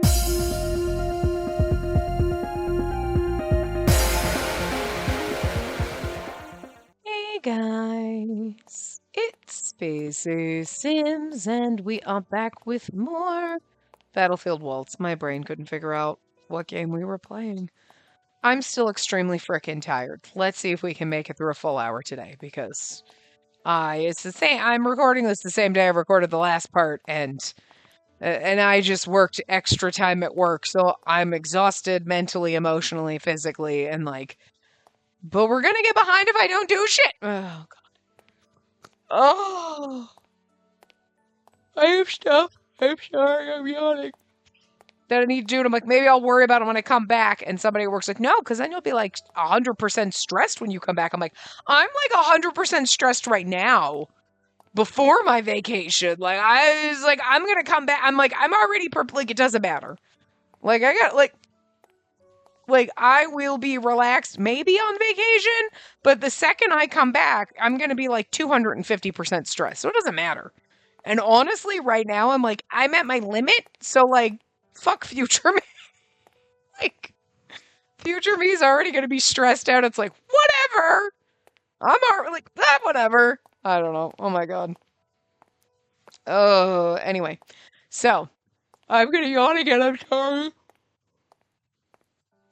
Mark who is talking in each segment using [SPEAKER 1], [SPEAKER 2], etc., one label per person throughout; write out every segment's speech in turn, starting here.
[SPEAKER 1] Hey guys, it's Spacey Sims, and we are back with more Battlefield Waltz. My brain couldn't figure out what game we were playing. I'm still extremely frickin' tired. Let's see if we can make it through a full hour today, because it's the same. I'm recording this the same day I recorded the last part, and I just worked extra time at work, so I'm exhausted mentally, emotionally, physically, and but we're gonna get behind if I don't do shit. Oh, oh, I have stuff. I'm sorry, I'm yawning. That I need to do, and I'm like, maybe I'll worry about it when I come back. And somebody at work's like, no, because then you'll be like 100% stressed when you come back. I'm like, I'm like 100% stressed right now before my vacation. Like, I was like, I'm going to come back. I'm like, I'm already, like, it doesn't matter. Like, I got, like, I will be relaxed maybe on vacation, but the second I come back, I'm going to be like 250% stressed. So it doesn't matter. And honestly, right now, I'm like, I'm at my limit. So, like, fuck future me. Like, future me is already going to be stressed out. It's like, whatever. I'm already, like, whatever. I don't know. Oh my God. Oh, anyway. So, I'm going to yawn again. I'm sorry.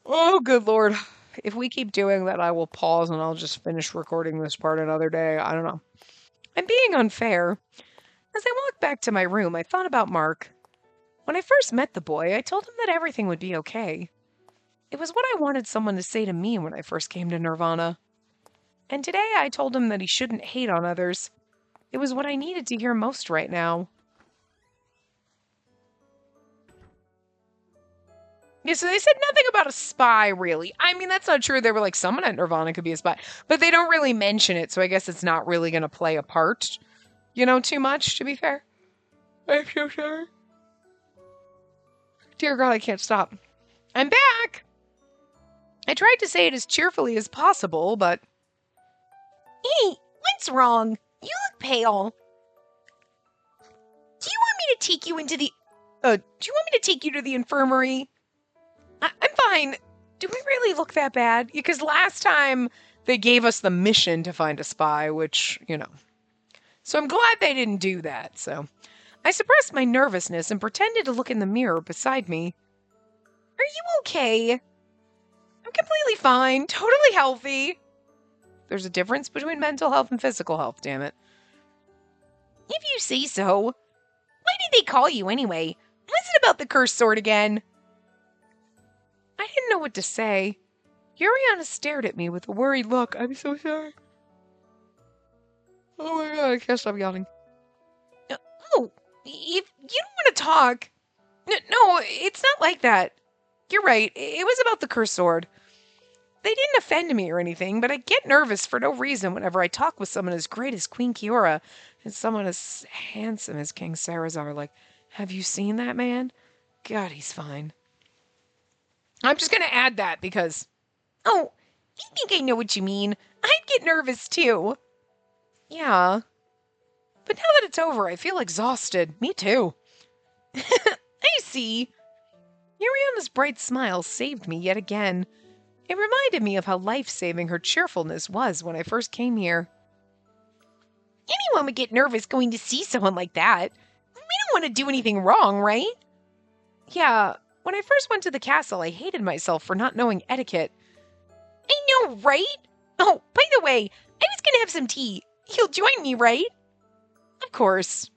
[SPEAKER 1] Oh, good Lord. If we keep doing that, I will pause and I'll just finish recording this part another day. I don't know. I'm being unfair. As I walked back to my room, I thought about Mark. When I first met the boy, I told him that everything would be okay. It was what I wanted someone to say to me when I first came to Nirvana. And today I told him that he shouldn't hate on others. It was what I needed to hear most right now. Yeah, so they said nothing about a spy, really. I mean, that's not true. They were like, someone at Nirvana could be a spy. But they don't really mention it, so I guess it's not really going to play a part, too much, to be fair. I'm so sorry. Dear God, I can't stop. I'm back! I tried to say it as cheerfully as possible, but... Hey, what's wrong? You look pale. Do you want me to take you into the... do you want me to take you to the infirmary? I'm fine. Do we really look that bad? Because last time they gave us the mission to find a spy, which, So I'm glad they didn't do that, so... I suppressed my nervousness and pretended to look in the mirror beside me. Are you okay? I'm completely fine, totally healthy. There's a difference between mental health and physical health, damn it. If you say so. Why did they call you anyway? What's it about the cursed sword again? I didn't know what to say. Yuriana stared at me with a worried look. I'm so sorry. Oh my God, I can't stop yawning. Oh, if you don't want to talk... No, it's not like that. You're right, it was about the cursed sword. They didn't offend me or anything, but I get nervous for no reason whenever I talk with someone as great as Queen Kiora and someone as handsome as King Sarazar. Like, have you seen that man? God, he's fine. I'm just going to add that because... Oh, I think I know what you mean. I'd get nervous too. Yeah. But now that it's over, I feel exhausted. Me too. I see. Yuriana's bright smile saved me yet again. It reminded me of how life-saving her cheerfulness was when I first came here. Anyone would get nervous going to see someone like that. We don't want to do anything wrong, right? Yeah, when I first went to the castle, I hated myself for not knowing etiquette. I know, right? Oh, by the way, I was gonna have some tea. You'll join me, right? Of course.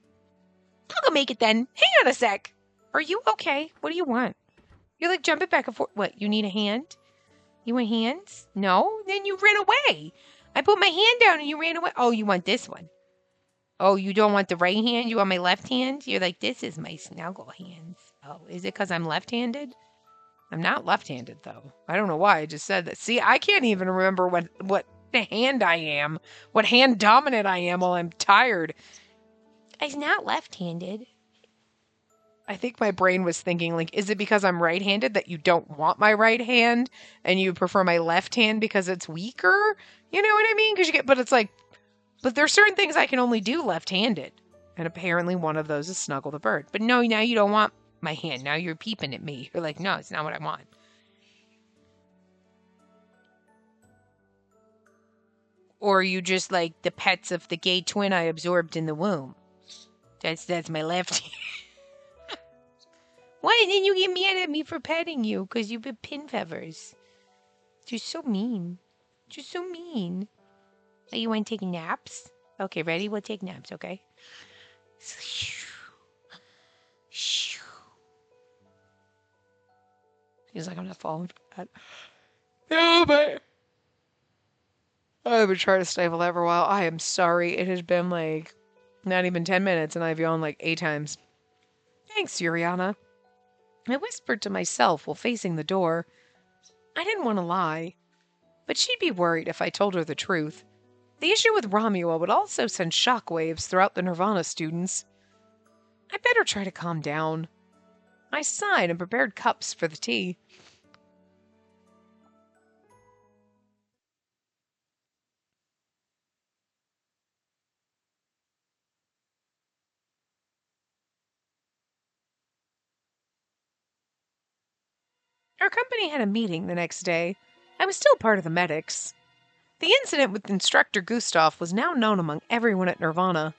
[SPEAKER 1] I'll go make it then. Hang on a sec. Are you okay? What do you want? You're like jumping back and forth. What, you need a hand? You want hands? No? Then you ran away. I put my hand down and you ran away. Oh, you want this one? Oh, you don't want the right hand? You want my left hand? You're like, this is my snuggle hands. Oh, is it because I'm left-handed? I'm not left-handed, though. I don't know why I just said that. See, I can't even remember what the hand I am. What hand dominant I am while I'm tired. I'm not left-handed. I think my brain was thinking, like, is it because I'm right-handed that you don't want my right hand and you prefer my left hand because it's weaker? You know what I mean? But it's like, but there's certain things I can only do left-handed. And apparently one of those is snuggle the bird. But no, now you don't want my hand. Now you're peeping at me. You're like, no, it's not what I want. Or are you just like the pets of the gay twin I absorbed in the womb? That's my left hand. Why didn't you get mad at me for petting you? Because you've been pin feathers. You're so mean. You're so mean. Oh, you want to take naps? Okay, ready? We'll take naps, okay? Feels like I'm not falling for that. No, but I've been trying to stifle that for a while. I am sorry. It has been like not even 10 minutes and I've yawned like 8 times. Thanks, Yuriana. I whispered to myself while facing the door. I didn't want to lie, but she'd be worried if I told her the truth. The issue with Romeo would also send shockwaves throughout the Nirvana students. I better try to calm down. I sighed and prepared cups for the tea. Our company had a meeting the next day. I was still part of the medics. The incident with Instructor Gustav was now known among everyone at Nirvana.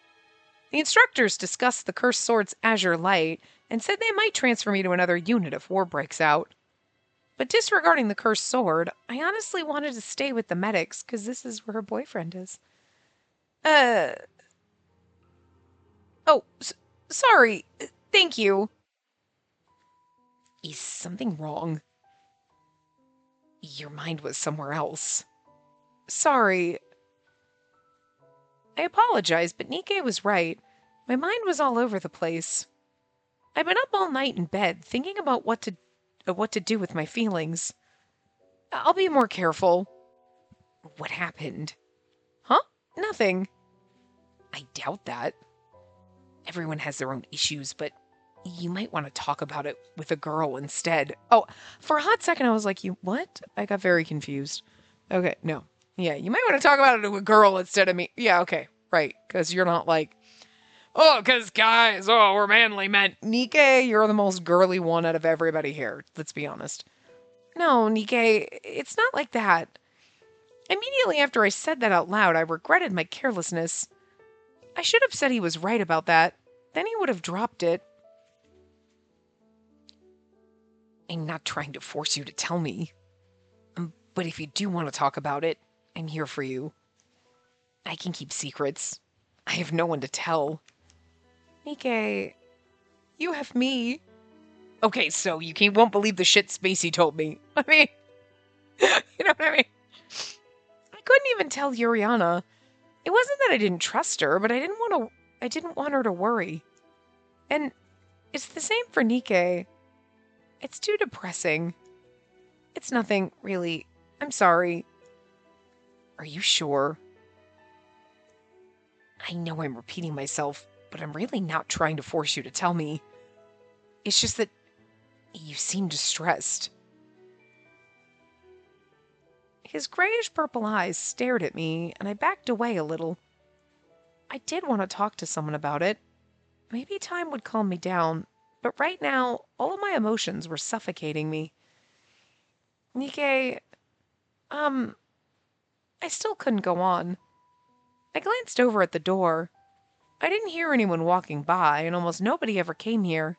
[SPEAKER 1] The instructors discussed the cursed sword's azure light and said they might transfer me to another unit if war breaks out. But disregarding the cursed sword, I honestly wanted to stay with the medics because this is where her boyfriend is. Oh, sorry. Thank you. Is something wrong? Your mind was somewhere else. Sorry. I apologized, but Nikke was right. My mind was all over the place. I've been up all night in bed, thinking about what to do with my feelings. I'll be more careful. What happened? Huh? Nothing. I doubt that. Everyone has their own issues, but you might want to talk about it with a girl instead. Oh, for a hot second I was like, you what? I got very confused. Okay, no. Yeah, you might want to talk about it with a girl instead of me. Yeah, okay, right. Because you're not like, oh, because guys, oh, we're manly men. Nikke, you're the most girly one out of everybody here. Let's be honest. No, Nikke, it's not like that. Immediately after I said that out loud, I regretted my carelessness. I should have said he was right about that. Then he would have dropped it. I'm not trying to force you to tell me. But if you do want to talk about it, I'm here for you. I can keep secrets. I have no one to tell. Nikke, you have me. Okay, so you won't believe the shit Spacey told me. I mean, you know what I mean? I couldn't even tell Yuriana. It wasn't that I didn't trust her, but I didn't want her to worry. And it's the same for Nikke. It's too depressing. It's nothing, really. I'm sorry. Are you sure? I know I'm repeating myself, but I'm really not trying to force you to tell me. It's just that you seem distressed. His grayish-purple eyes stared at me, and I backed away a little. I did want to talk to someone about it. Maybe time would calm me down, but right now, all of my emotions were suffocating me. Nikke, I still couldn't go on. I glanced over at the door. I didn't hear anyone walking by, and almost nobody ever came here.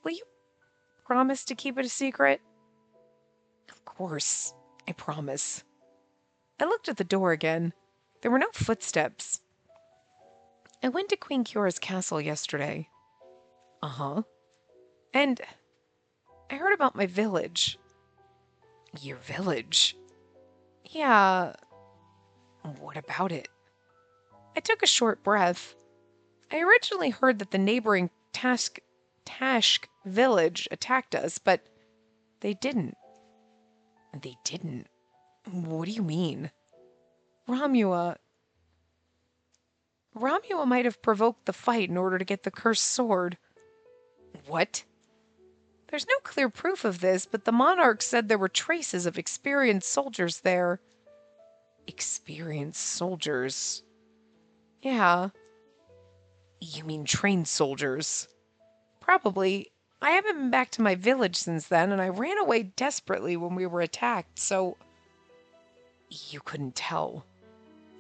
[SPEAKER 1] Will you promise to keep it a secret? Of course, I promise. I looked at the door again. There were no footsteps. I went to Queen Kyora's castle yesterday. Uh-huh. And I heard about my village. Your village? Yeah. What about it? I took a short breath. I originally heard that the neighboring Tashk village attacked us, but they didn't. They didn't? What do you mean? Romua might have provoked the fight in order to get the cursed sword. What? There's no clear proof of this, but the monarch said there were traces of experienced soldiers there. Experienced soldiers? Yeah. You mean trained soldiers? Probably. I haven't been back to my village since then, and I ran away desperately when we were attacked, so you couldn't tell.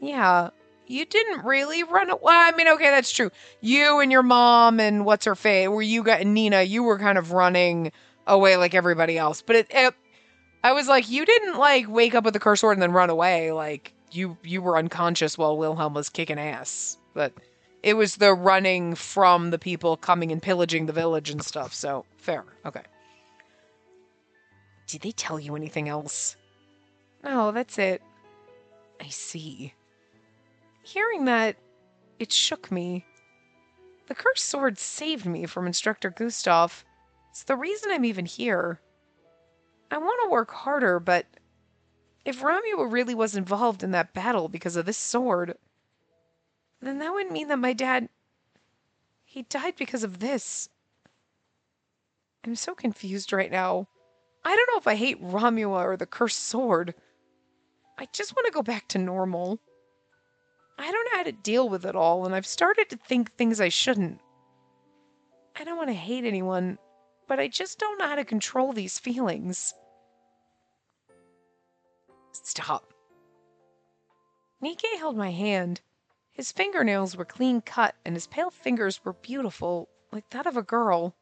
[SPEAKER 1] Yeah, you didn't really run away. Well, I mean, okay, that's true. You and your mom and what's her face, where you got and Nina, you were kind of running away like everybody else. But I was like, you didn't like wake up with the curse word and then run away. Like you were unconscious while Wilhelm was kicking ass. But it was the running from the people coming and pillaging the village and stuff. So fair. Okay. Did they tell you anything else? No, that's it. I see. Hearing that, it shook me. The cursed sword saved me from Instructor Gustav. It's the reason I'm even here. I want to work harder, but if Romulo really was involved in that battle because of this sword, then that would mean that my dad, he died because of this. I'm so confused right now. I don't know if I hate Romulo or the cursed sword. I just want to go back to normal. I don't know how to deal with it all, and I've started to think things I shouldn't. I don't want to hate anyone, but I just don't know how to control these feelings. Stop. Nikkei held my hand. His fingernails were clean cut, and his pale fingers were beautiful, like that of a girl.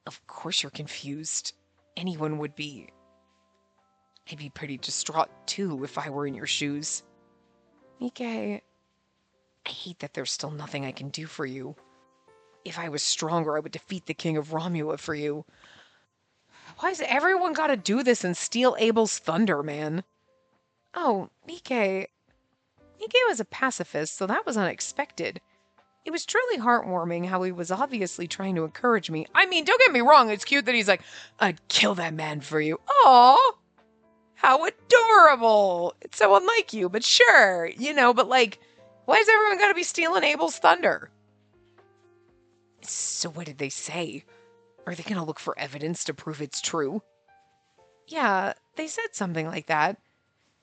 [SPEAKER 1] Of course you're confused. Anyone would be. I'd be pretty distraught, too, if I were in your shoes. Nikkei, I hate that there's still nothing I can do for you. If I was stronger, I would defeat the king of Romula for you. Why's everyone gotta do this and steal Abel's thunder, man? Oh, Nikkei. Nikkei was a pacifist, so that was unexpected. It was truly heartwarming how he was obviously trying to encourage me. I mean, don't get me wrong, it's cute that he's like, I'd kill that man for you. Aww! How adorable! It's so unlike you, but sure, but like, why is everyone gotta be stealing Abel's thunder? So what did they say? Are they gonna look for evidence to prove it's true? Yeah, they said something like that.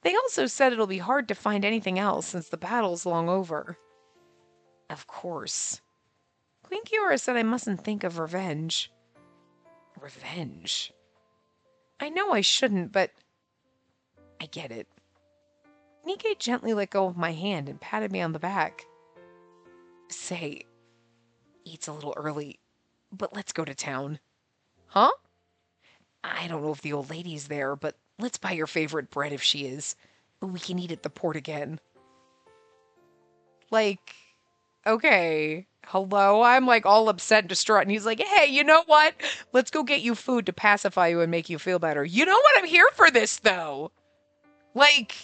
[SPEAKER 1] They also said it'll be hard to find anything else since the battle's long over. Of course. Queen Kiora said I mustn't think of revenge. Revenge? I know I shouldn't, but I get it. Nikkei gently let go of my hand and patted me on the back. Say, it's a little early, but let's go to town. Huh? I don't know if the old lady's there, but let's buy your favorite bread if she is. We can eat at the port again. Like, okay, hello? I'm like all upset and distraught, and he's like, hey, you know what? Let's go get you food to pacify you and make you feel better. You know what? I'm here for this, though. Like,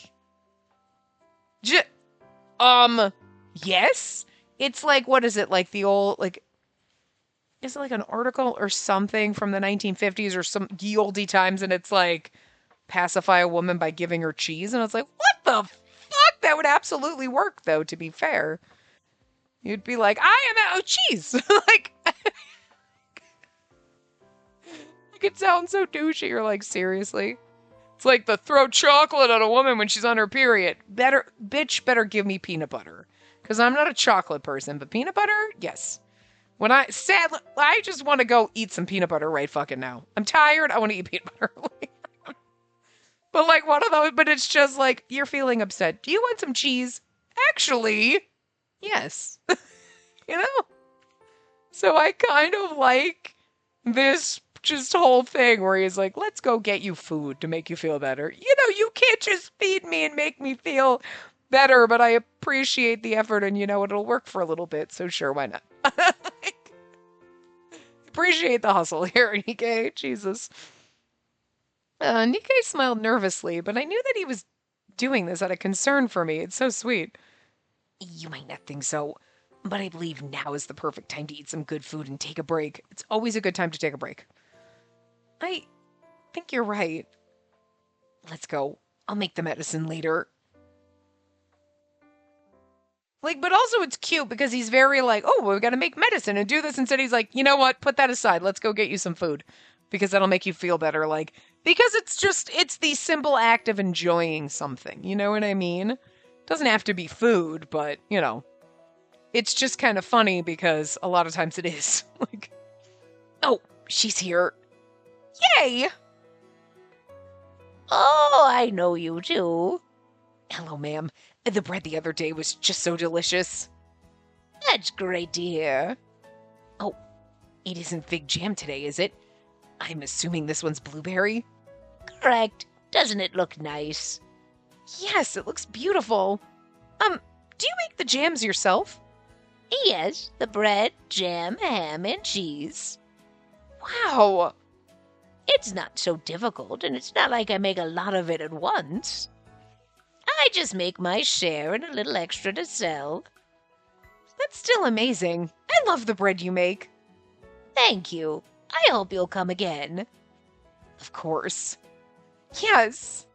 [SPEAKER 1] yes? It's like, what is it? Like the old, like, is it like an article or something from the 1950s or some ye olde times, and it's like, pacify a woman by giving her cheese? And I was like, what the fuck? That would absolutely work, though, to be fair. You'd be like, I am out cheese. Like, it sounds so douchey. You're like, seriously? It's like the throw chocolate at a woman when she's on her period. Bitch better give me peanut butter. Because I'm not a chocolate person, but peanut butter, yes. I just want to go eat some peanut butter right fucking now. I'm tired, I want to eat peanut butter. But like one of those, but it's just like, you're feeling upset. Do you want some cheese? Actually, yes. So I kind of like this just whole thing where he's like, let's go get you food to make you feel better. You can't just feed me and make me feel better, but I appreciate the effort and it'll work for a little bit, so sure, why not? Appreciate the hustle here, Nikkei. Jesus. Nikkei smiled nervously, but I knew that he was doing this out of concern for me. It's so sweet. You might not think so, but I believe now is the perfect time to eat some good food and take a break. It's always a good time to take a break. I think you're right. Let's go. I'll make the medicine later. Like, but also it's cute because he's very like, oh, we gotta make medicine and do this. Instead, he's like, you know what? Put that aside. Let's go get you some food because that'll make you feel better. Like, because it's the simple act of enjoying something. You know what I mean? Doesn't have to be food, but, it's just kind of funny because a lot of times it is. Like, oh, she's here. Yay!
[SPEAKER 2] Oh, I know you too.
[SPEAKER 1] Hello, ma'am. The bread the other day was just so delicious.
[SPEAKER 2] That's great to hear.
[SPEAKER 1] Oh, it isn't fig jam today, is it? I'm assuming this one's blueberry?
[SPEAKER 2] Correct. Doesn't it look nice?
[SPEAKER 1] Yes, it looks beautiful. Do you make the jams yourself?
[SPEAKER 2] Yes, the bread, jam, ham, and cheese.
[SPEAKER 1] Wow.
[SPEAKER 2] It's not so difficult, and it's not like I make a lot of it at once. I just make my share and a little extra to sell.
[SPEAKER 1] That's still amazing. I love the bread you make.
[SPEAKER 2] Thank you. I hope you'll come again.
[SPEAKER 1] Of course. Yes.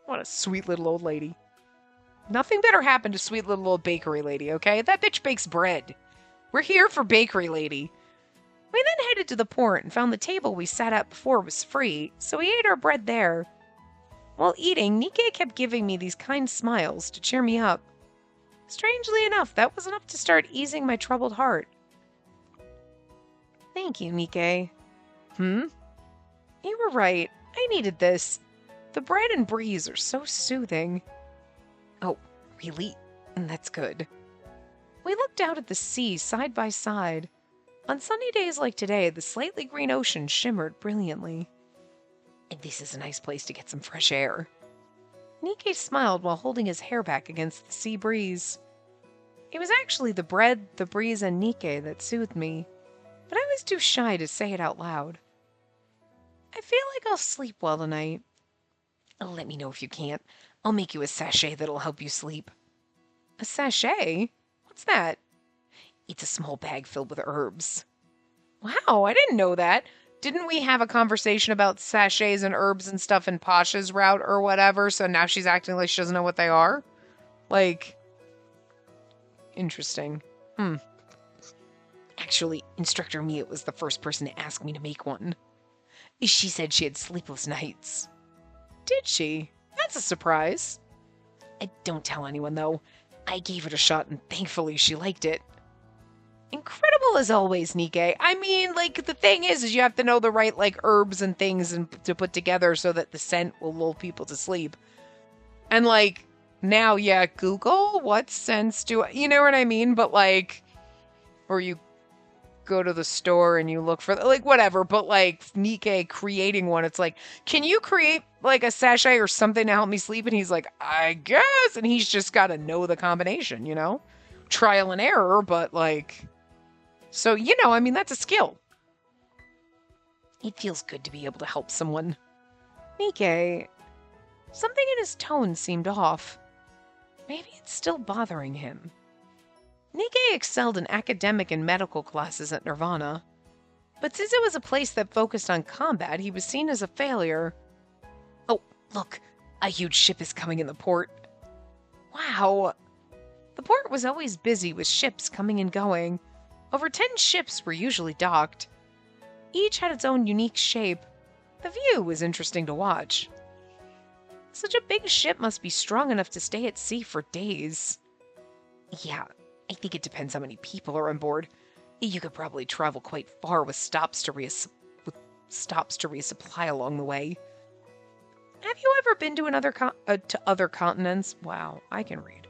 [SPEAKER 1] What a sweet little old lady. Nothing better happened to sweet little old bakery lady, okay? That bitch bakes bread. We're here for bakery lady. We then headed to the port and found the table we sat at before was free, so we ate our bread there. While eating, Nikkei kept giving me these kind smiles to cheer me up. Strangely enough, that was enough to start easing my troubled heart. Thank you, Nikkei. You were right. I needed this. The bread and breeze are so soothing. Oh, really? That's good. We looked out at the sea side by side. On sunny days like today, the slightly green ocean shimmered brilliantly. And this is a nice place to get some fresh air. Nikkei smiled while holding his hair back against the sea breeze. It was actually the bread, the breeze, and Nikkei that soothed me, but I was too shy to say it out loud. I feel like I'll sleep well tonight. Let me know if you can't. I'll make you a sachet that'll help you sleep. A sachet? What's that? It's a small bag filled with herbs. Wow, I didn't know that. Didn't we have a conversation about sachets and herbs and stuff in Pasha's route or whatever, so now she's acting like she doesn't know what they are? Like, interesting. Actually, Instructor Mia was the first person to ask me to make one. She said she had sleepless nights. Did she? That's a surprise. Don't tell anyone, though. I gave it a shot, and thankfully she liked it. Incredible as always, Nikkei. I mean, like, the thing is you have to know the right, like, herbs and things to put together so that the scent will lull people to sleep. And, like, now, yeah, Google, what scents do I... You know what I mean? But, like, or you go to the store and you look for, like, whatever. But, like, Nikkei creating one, it's like, can you create, like, a sachet or something to help me sleep? And he's like, I guess. And he's just got to know the combination, you know? Trial and error, but, like... So, you know, I mean, that's a skill. It feels good to be able to help someone. Nikkei, something in his tone seemed off. Maybe it's still bothering him. Nikkei excelled in academic and medical classes at Nirvana. But since it was a place that focused on combat, he was seen as a failure. Oh, look, a huge ship is coming in the port. Wow. The port was always busy with ships coming and going. Over 10 ships were usually docked. Each had its own unique shape. The view was interesting to watch. Such a big ship must be strong enough to stay at sea for days. Yeah, I think it depends how many people are on board. You could probably travel quite far with stops to resupply along the way. Have you ever been to to other continents? Wow, I can read.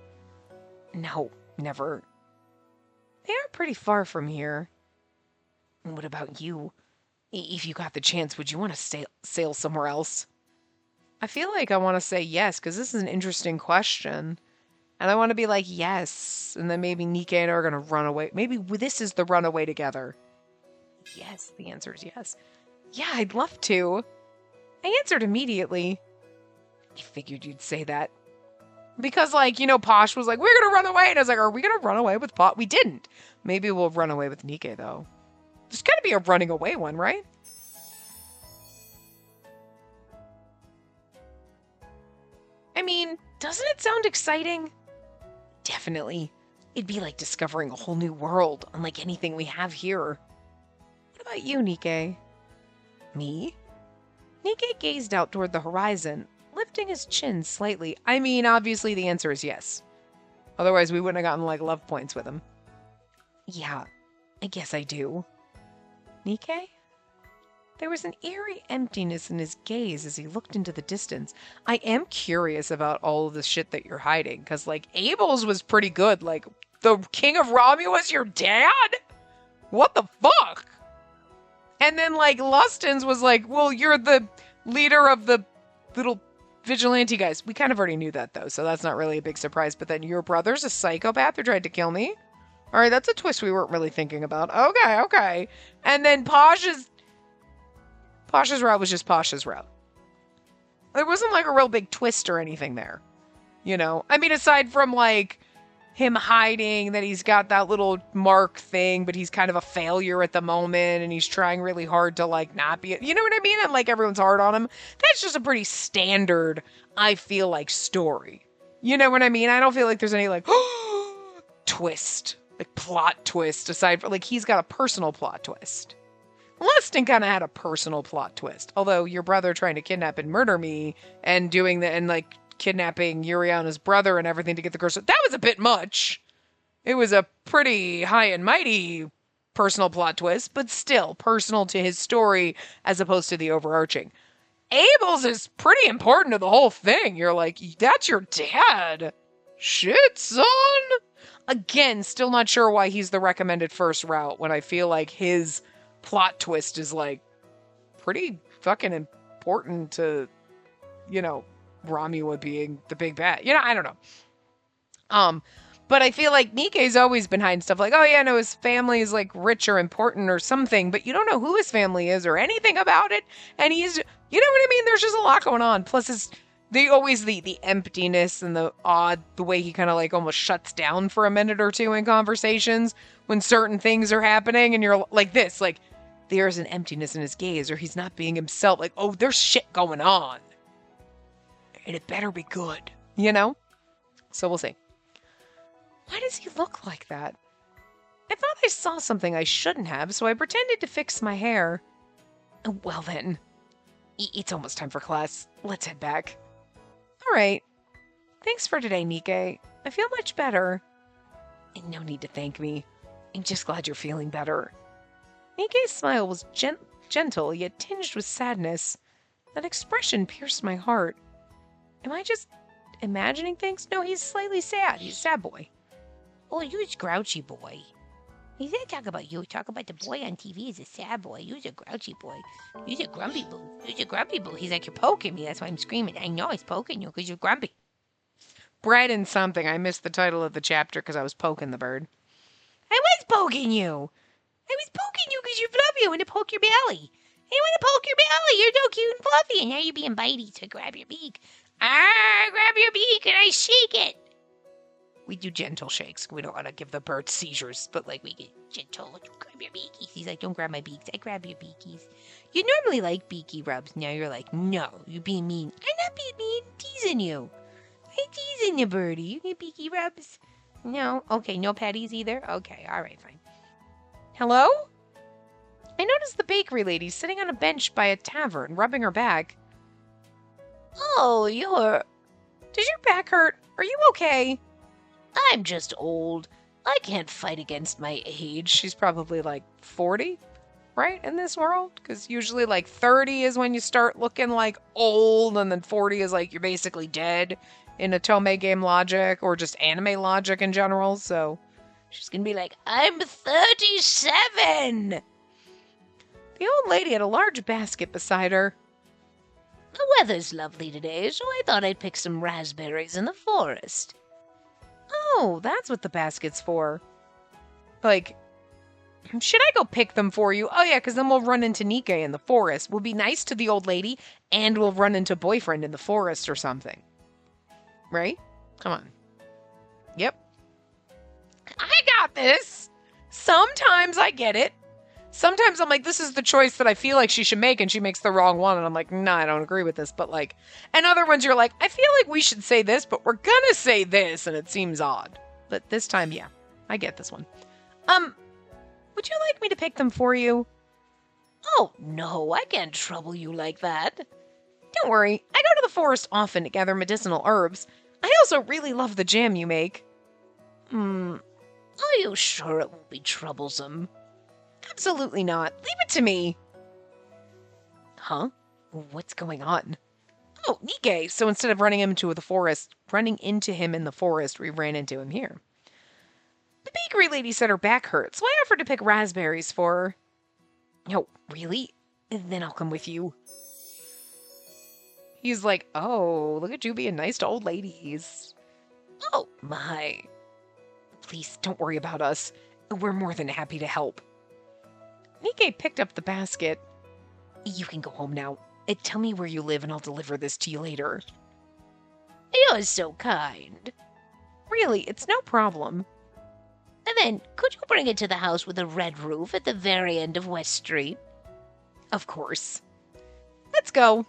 [SPEAKER 1] No, never. They are pretty far from here. What about you? If you got the chance, would you want to sail somewhere else? I feel like I want to say yes, because this is an interesting question. And I want to be like, yes. And then maybe Nikkei and I are going to run away. Maybe this is the runaway together. Yes, the answer is yes. Yeah, I'd love to. I answered immediately. I figured you'd say that. Because, like, you know, Posh was like, we're going to run away. And I was like, are we going to run away with Posh? We didn't. Maybe we'll run away with Nikkei, though. There's got to be a running away one, right? I mean, doesn't it sound exciting? Definitely. It'd be like discovering a whole new world, unlike anything we have here. What about you, Nikkei? Me? Nikkei gazed out toward the horizon, lifting his chin slightly. I mean, obviously the answer is yes. Otherwise, we wouldn't have gotten, like, love points with him. Yeah, I guess I do. Nikkei? There was an eerie emptiness in his gaze as he looked into the distance. I am curious about all of the shit that you're hiding, because, like, Abel's was pretty good. Like, the King of Romulus was your dad? What the fuck? And then, like, Lustin's was like, well, you're the leader of the little vigilante guys. We kind of already knew that, though, so that's not really a big surprise. But then your brother's a psychopath who tried to kill me? All right, that's a twist we weren't really thinking about. Okay. And then Pasha's route was just Pasha's route. There wasn't like a real big twist or anything there. You know? I mean, aside from like him hiding that he's got that little mark thing, but he's kind of a failure at the moment and he's trying really hard to like not be, you know what I mean? And like everyone's hard on him. That's just a pretty standard, I feel like, story. You know what I mean? I don't feel like there's any like twist, like plot twist aside from like he's got a personal plot twist. Lustin kind of had a personal plot twist. Although your brother trying to kidnap and murder me and doing the, and like kidnapping Yuriana's brother and everything to get the curse, that was a bit much. It was a pretty high and mighty personal plot twist, but still personal to his story as opposed to the overarching. Abel's is pretty important to the whole thing. You're like, that's your dad. Shit, son. Again, still not sure why he's the recommended first route when I feel like his plot twist is like pretty fucking important to, you know, Romula being the big bad. You know, I don't know. But I feel like Nikkei's always been hiding stuff like, oh yeah, no, his family is like rich or important or something, but you don't know who his family is or anything about it. And he's, you know what I mean? There's just a lot going on. Plus the emptiness and the way he kind of like almost shuts down for a minute or two in conversations when certain things are happening and you're like this, like there's an emptiness in his gaze or he's not being himself. Like, oh, there's shit going on. And it better be good, you know? So we'll see. Why does he look like that? I thought I saw something I shouldn't have, so I pretended to fix my hair. Well then, it's almost time for class. Let's head back. All right. Thanks for today, Nikkei. I feel much better. And no need to thank me. I'm just glad you're feeling better. Nikkei's smile was gentle, yet tinged with sadness. That expression pierced my heart. Am I just imagining things? No, he's slightly sad. He's a sad boy.
[SPEAKER 2] Oh, you're a grouchy boy. He didn't talk about you. Talk about the boy on TV is a sad boy. You're a grouchy boy. You're a grumpy boo. You're a grumpy boo. He's like, you're poking me. That's why I'm screaming. I know he's poking you because you're grumpy.
[SPEAKER 1] Bread and something. I missed the title of the chapter because I was poking the bird.
[SPEAKER 2] I was poking you. I was poking you because you're fluffy. I want to poke your belly. I want to poke your belly. You're so cute and fluffy. And now you're being bitey, so grab your beak. Grab your beak and I shake it.
[SPEAKER 1] We do gentle shakes. We don't want to give the bird seizures, but like we get
[SPEAKER 2] gentle. Don't grab your beakies. He's like, don't grab my beaks. I grab your beakies. You normally like beaky rubs. Now you're like, no, you're being mean. I'm not being mean. I'm teasing you. I'm teasing you, birdie. You get beaky rubs? No? Okay, no patties either? Okay, all right, fine.
[SPEAKER 1] Hello? I noticed the bakery lady sitting on a bench by a tavern, rubbing her back.
[SPEAKER 2] Oh, you're...
[SPEAKER 1] Does your back hurt? Are you okay?
[SPEAKER 2] I'm just old. I can't fight against my age.
[SPEAKER 1] She's probably like 40, right, in this world? Because usually like 30 is when you start looking like old, and then 40 is like you're basically dead in a Tomei game logic, or just anime logic in general, so...
[SPEAKER 2] She's gonna be like, I'm 37!
[SPEAKER 1] The old lady had a large basket beside her.
[SPEAKER 2] The weather's lovely today, so I thought I'd pick some raspberries in the forest.
[SPEAKER 1] Oh, that's what the basket's for. Like, should I go pick them for you? Oh yeah, because then we'll run into Nikkei in the forest. We'll be nice to the old lady, and we'll run into boyfriend in the forest or something. Right? Come on. Yep. I got this! Sometimes I get it. Sometimes I'm like, this is the choice that I feel like she should make, and she makes the wrong one, and I'm like, nah, I don't agree with this, but like... And other ones you're like, I feel like we should say this, but we're gonna say this, and it seems odd. But this time, yeah, I get this one. Would you like me to pick them for you?
[SPEAKER 2] Oh, no, I can't trouble you like that.
[SPEAKER 1] Don't worry, I go to the forest often to gather medicinal herbs. I also really love the jam you make.
[SPEAKER 2] Are you sure it won't be troublesome?
[SPEAKER 1] Absolutely not. Leave it to me. Huh? What's going on? Oh, Nike. So instead of running into him in the forest, we ran into him here. The bakery lady said her back hurt, so I offered to pick raspberries for her. Oh, really? Then I'll come with you. He's like, oh, look at you being nice to old ladies. Oh, my. Please don't worry about us. We're more than happy to help. Nike picked up the basket. You can go home now. Tell me where you live and I'll deliver this to you later.
[SPEAKER 2] You're so kind.
[SPEAKER 1] Really, it's no problem.
[SPEAKER 2] And then, could you bring it to the house with a red roof at the very end of West Street?
[SPEAKER 1] Of course. Let's go.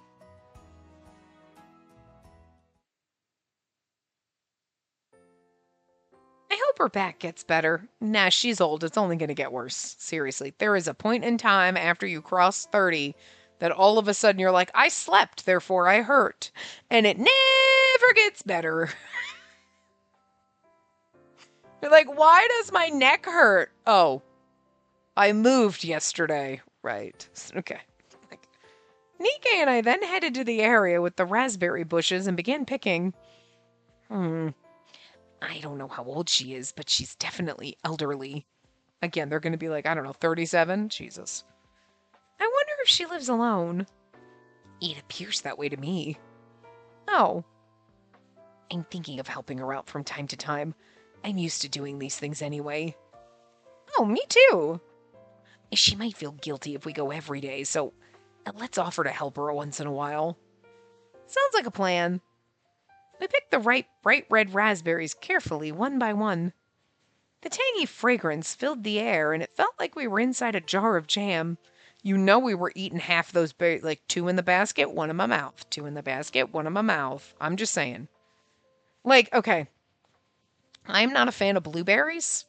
[SPEAKER 1] I hope her back gets better. Nah, she's old. It's only going to get worse. Seriously. There is a point in time after you cross 30 that all of a sudden you're like, I slept, therefore I hurt. And it never gets better. You're like, why does my neck hurt? Oh, I moved yesterday. Right. Okay. Nike and I then headed to the area with the raspberry bushes and began picking. I don't know how old she is, but she's definitely elderly. Again, they're going to be like, I don't know, 37? Jesus. I wonder if she lives alone. It appears that way to me. Oh. I'm thinking of helping her out from time to time. I'm used to doing these things anyway. Oh, me too. She might feel guilty if we go every day, so let's offer to help her once in a while. Sounds like a plan. We picked the ripe, bright red raspberries carefully, one by one. The tangy fragrance filled the air, and it felt like we were inside a jar of jam. You know we were eating half those berries, like 2 in the basket, 1 in my mouth. 2 in the basket, 1 in my mouth. I'm just saying. Like, okay. I'm not a fan of blueberries.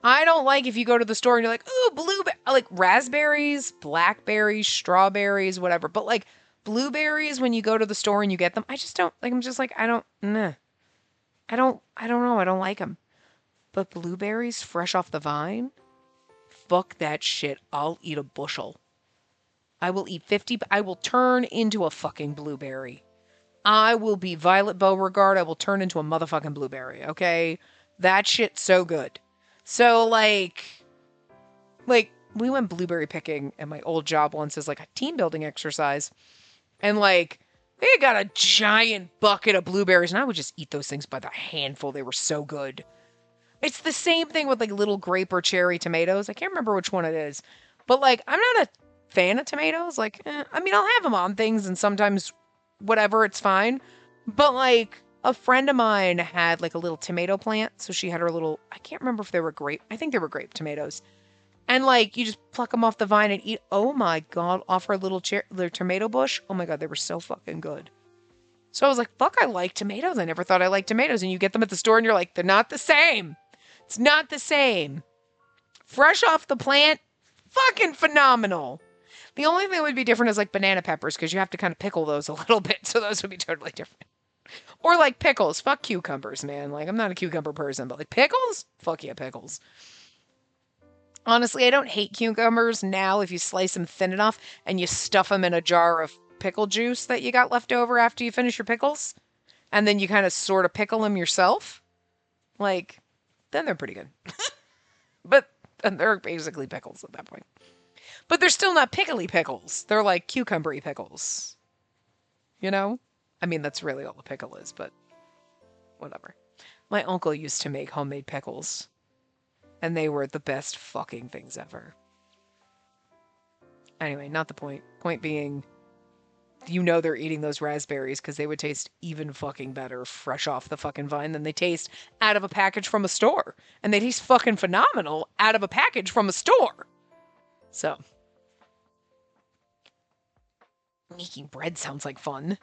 [SPEAKER 1] I don't like if you go to the store and you're like, ooh, like raspberries, blackberries, strawberries, whatever. But like blueberries, when you go to the store and you get them, I just don't like. I'm just like, I don't know. I don't know. I don't like them. But blueberries fresh off the vine, fuck that shit. I'll eat a bushel. I will eat 50. I will turn into a fucking blueberry. I will be Violet Beauregard. I will turn into a motherfucking blueberry. Okay, that shit's so good. So like we went blueberry picking at my old job once as like a team building exercise. And like they got a giant bucket of blueberries and I would just eat those things by the handful. They were so good. It's the same thing with like little grape or cherry tomatoes. I can't remember which one it is. But like I'm not a fan of tomatoes. Like I mean I'll have them on things and sometimes whatever, it's fine. But like a friend of mine had like a little tomato plant, so she had her little, I can't remember if they were grape. I think they were grape tomatoes. And like you just pluck them off the vine and eat. Oh my god, off her their tomato bush. Oh my god, they were so fucking good. So I was like, fuck, I like tomatoes. I never thought I liked tomatoes. And you get them at the store and you're like, they're not the same. It's not the same. Fresh off the plant, fucking phenomenal. The only thing that would be different is like banana peppers because you have to kind of pickle those a little bit. So those would be totally different. Or like pickles. Fuck cucumbers, man. Like I'm not a cucumber person, but like pickles? Fuck yeah, pickles. Honestly, I don't hate cucumbers now if you slice them thin enough and you stuff them in a jar of pickle juice that you got left over after you finish your pickles. And then you kind of sort of pickle them yourself. Like, then they're pretty good. But they're basically pickles at that point. But they're still not pickly pickles. They're like cucumbery pickles. You know? I mean, that's really all a pickle is, but whatever. My uncle used to make homemade pickles. And they were the best fucking things ever. Anyway, not the point. Point being, you know they're eating those raspberries because they would taste even fucking better fresh off the fucking vine than they taste out of a package from a store. And they taste fucking phenomenal out of a package from a store. So, making bread sounds like fun.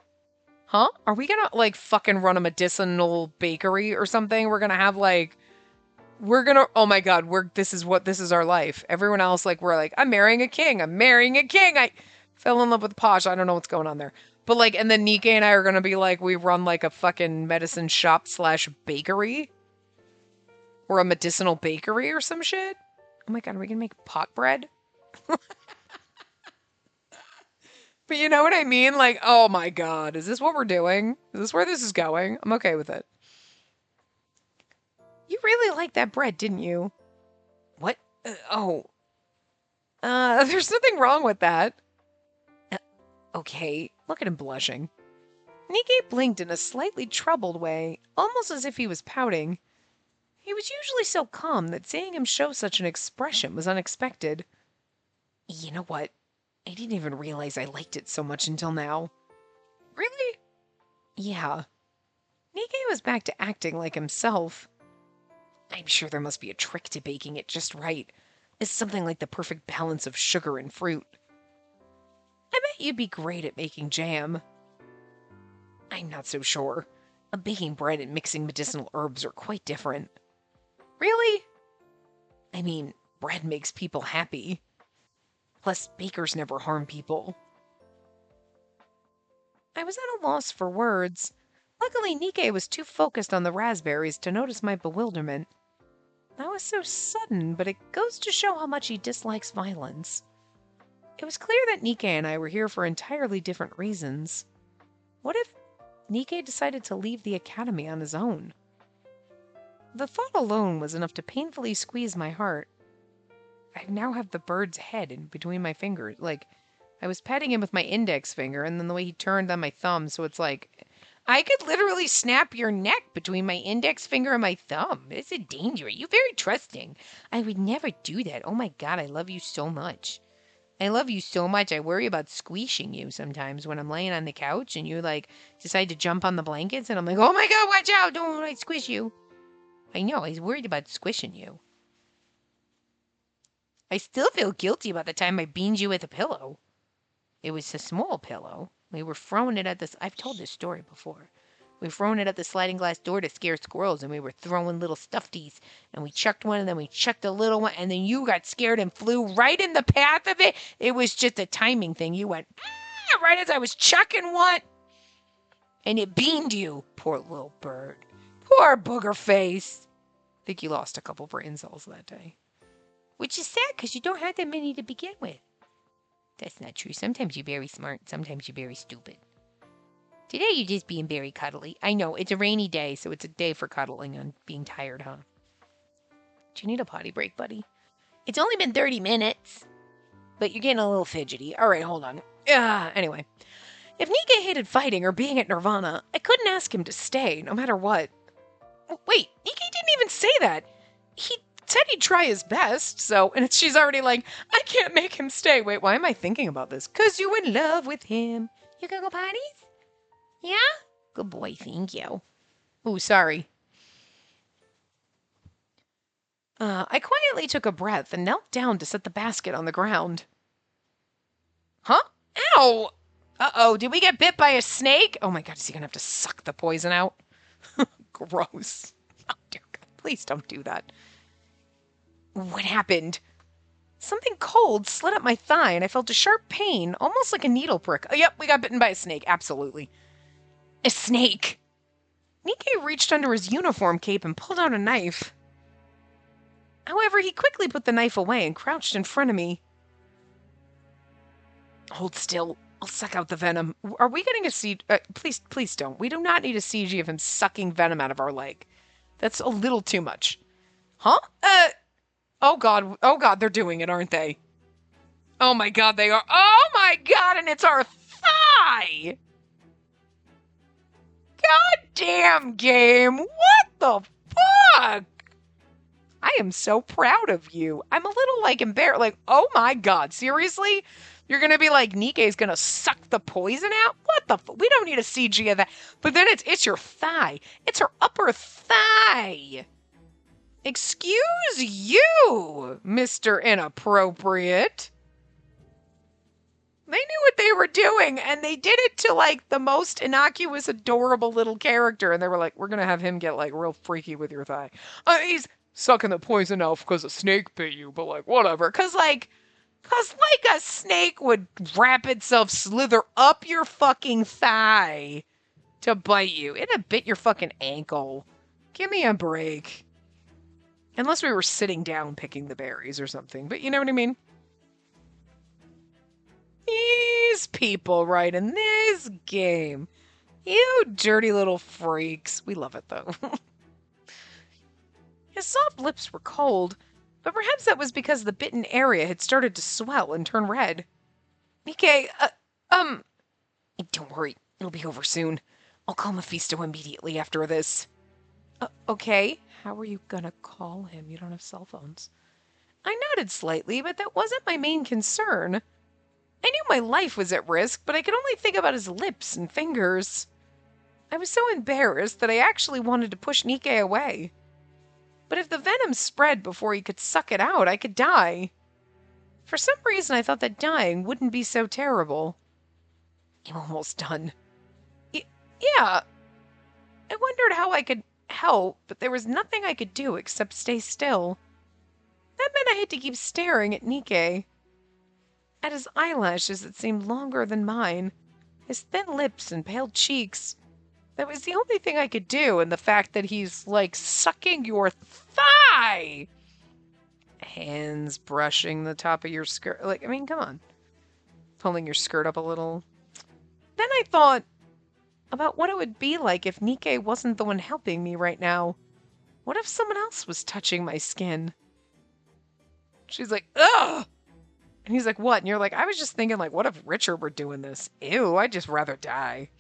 [SPEAKER 1] Huh? Are we gonna, like, fucking run a medicinal bakery or something? We're gonna have, like, oh my god, this is our life. Everyone else, like, we're like, I'm marrying a king. I fell in love with Posh. I don't know what's going on there. But, like, and then Nika and I are gonna be like, we run, like, a fucking medicine shop / bakery. Or a medicinal bakery or some shit. Oh my God, are we gonna make pot bread? But you know what I mean? Like, oh my God, is this what we're doing? Is this where this is going? I'm okay with it. You really liked that bread, didn't you? What? There's nothing wrong with that. Uh, okay, look at him blushing. Nikkei blinked in a slightly troubled way, almost as if he was pouting. He was usually so calm that seeing him show such an expression was unexpected. You know what? I didn't even realize I liked it so much until now. Really? Yeah. Nikkei was back to acting like himself. I'm sure there must be a trick to baking it just right. It's something like the perfect balance of sugar and fruit. I bet you'd be great at making jam. I'm not so sure. Baking bread and mixing medicinal herbs are quite different. Really? I mean, bread makes people happy. Plus, bakers never harm people. I was at a loss for words. Luckily, Nikkei was too focused on the raspberries to notice my bewilderment. That was so sudden, but it goes to show how much he dislikes violence. It was clear that Nikkei and I were here for entirely different reasons. What if Nikkei decided to leave the academy on his own? The thought alone was enough to painfully squeeze my heart. I now have the bird's head in between my fingers. Like, I was patting him with my index finger, and then the way he turned on my thumb, so it's like, I could literally snap your neck between my index finger and my thumb. It's a danger. You're very trusting. I would never do that. Oh my God, I love you so much. I love you so much. I worry about squishing you sometimes when I'm laying on the couch and you like decide to jump on the blankets and I'm like, oh my God, watch out. Don't I squish you. I know. I was worried about squishing you. I still feel guilty about the time I beamed you with a pillow. It was a small pillow. We were throwing it at this. I've told this story before. We were throwing it at the sliding glass door to scare squirrels, and we were throwing little stuffies, and we chucked one, and then we chucked a little one, and then you got scared and flew right in the path of it. It was just a timing thing. You went, ah, right as I was chucking one, and it beamed you. Poor little bird. Poor booger face. I think you lost a couple brain cells that day. Which is sad, because you don't have that many to begin with. That's not true. Sometimes you're very smart. Sometimes you're very stupid. Today you're just being very cuddly. I know, it's a rainy day, so it's a day for cuddling and being tired, huh? Do you need a potty break, buddy? It's only been 30 minutes. But you're getting a little fidgety. All right, hold on. Anyway. If Nikkei hated fighting or being at Nirvana, I couldn't ask him to stay, no matter what. Wait, Nikkei didn't even say that. He said he'd try his best, so, and she's already like, I can't make him stay. Wait, why am I thinking about this? 'Cause you in love with him. You gonna go potties? Yeah? Good boy, thank you. Ooh, sorry. I quietly took a breath and knelt down to set the basket on the ground. Huh? Ow! Uh-oh, did we get bit by a snake? Oh my God, is he gonna have to suck the poison out? Gross. Oh dear God, please don't do that. What happened? Something cold slid up my thigh and I felt a sharp pain, almost like a needle prick. Oh, yep, we got bitten by a snake, absolutely. A snake! Nikkei reached under his uniform cape and pulled out a knife. However, he quickly put the knife away and crouched in front of me. Hold still. I'll suck out the venom. Are we getting a CG? Please don't. We do not need a CG of him sucking venom out of our leg. That's a little too much. Huh? Oh God, they're doing it, aren't they? Oh my God, they are. Oh my God, and it's our thigh! God damn game, what the fuck? I am so proud of you. I'm a little like embarrassed, like, oh my God, seriously? You're gonna be like, Nikkei's gonna suck the poison out? What the we don't need a CG of that. But then it's your thigh. It's her upper thigh. Excuse you, Mr. Inappropriate. They knew what they were doing, and they did it to, like, the most innocuous, adorable little character, and they were like, we're gonna have him get, like, real freaky with your thigh. He's sucking the poison out because a snake bit you, but, like, whatever. Cause like a snake would wrap itself, slither up your fucking thigh to bite you. It'd have bit your fucking ankle. Give me a break. Unless we were sitting down picking the berries or something, but you know what I mean? These people right in this game. You dirty little freaks. We love it though. His soft lips were cold, but perhaps that was because the bitten area had started to swell and turn red. Nikkei, don't worry, it'll be over soon. I'll call Mephisto immediately after this. Okay, how are you gonna call him? You don't have cell phones. I nodded slightly, but that wasn't my main concern. I knew my life was at risk, but I could only think about his lips and fingers. I was so embarrassed that I actually wanted to push Nikkei away. But if the venom spread before he could suck it out, I could die. For some reason, I thought that dying wouldn't be so terrible. I'm almost done. Yeah. I wondered how I could help, but there was nothing I could do except stay still. That meant I had to keep staring at Nikkei. At his eyelashes that seemed longer than mine, his thin lips and pale cheeks. That was the only thing I could do, and the fact that he's, like, sucking your thigh! Hands brushing the top of your skirt. Like, I mean, come on. Pulling your skirt up a little. Then I thought about what it would be like if Nikkei wasn't the one helping me right now. What if someone else was touching my skin? She's like, ugh! And he's like, what? And you're like, I was just thinking, like, what if Richard were doing this? Ew, I'd just rather die.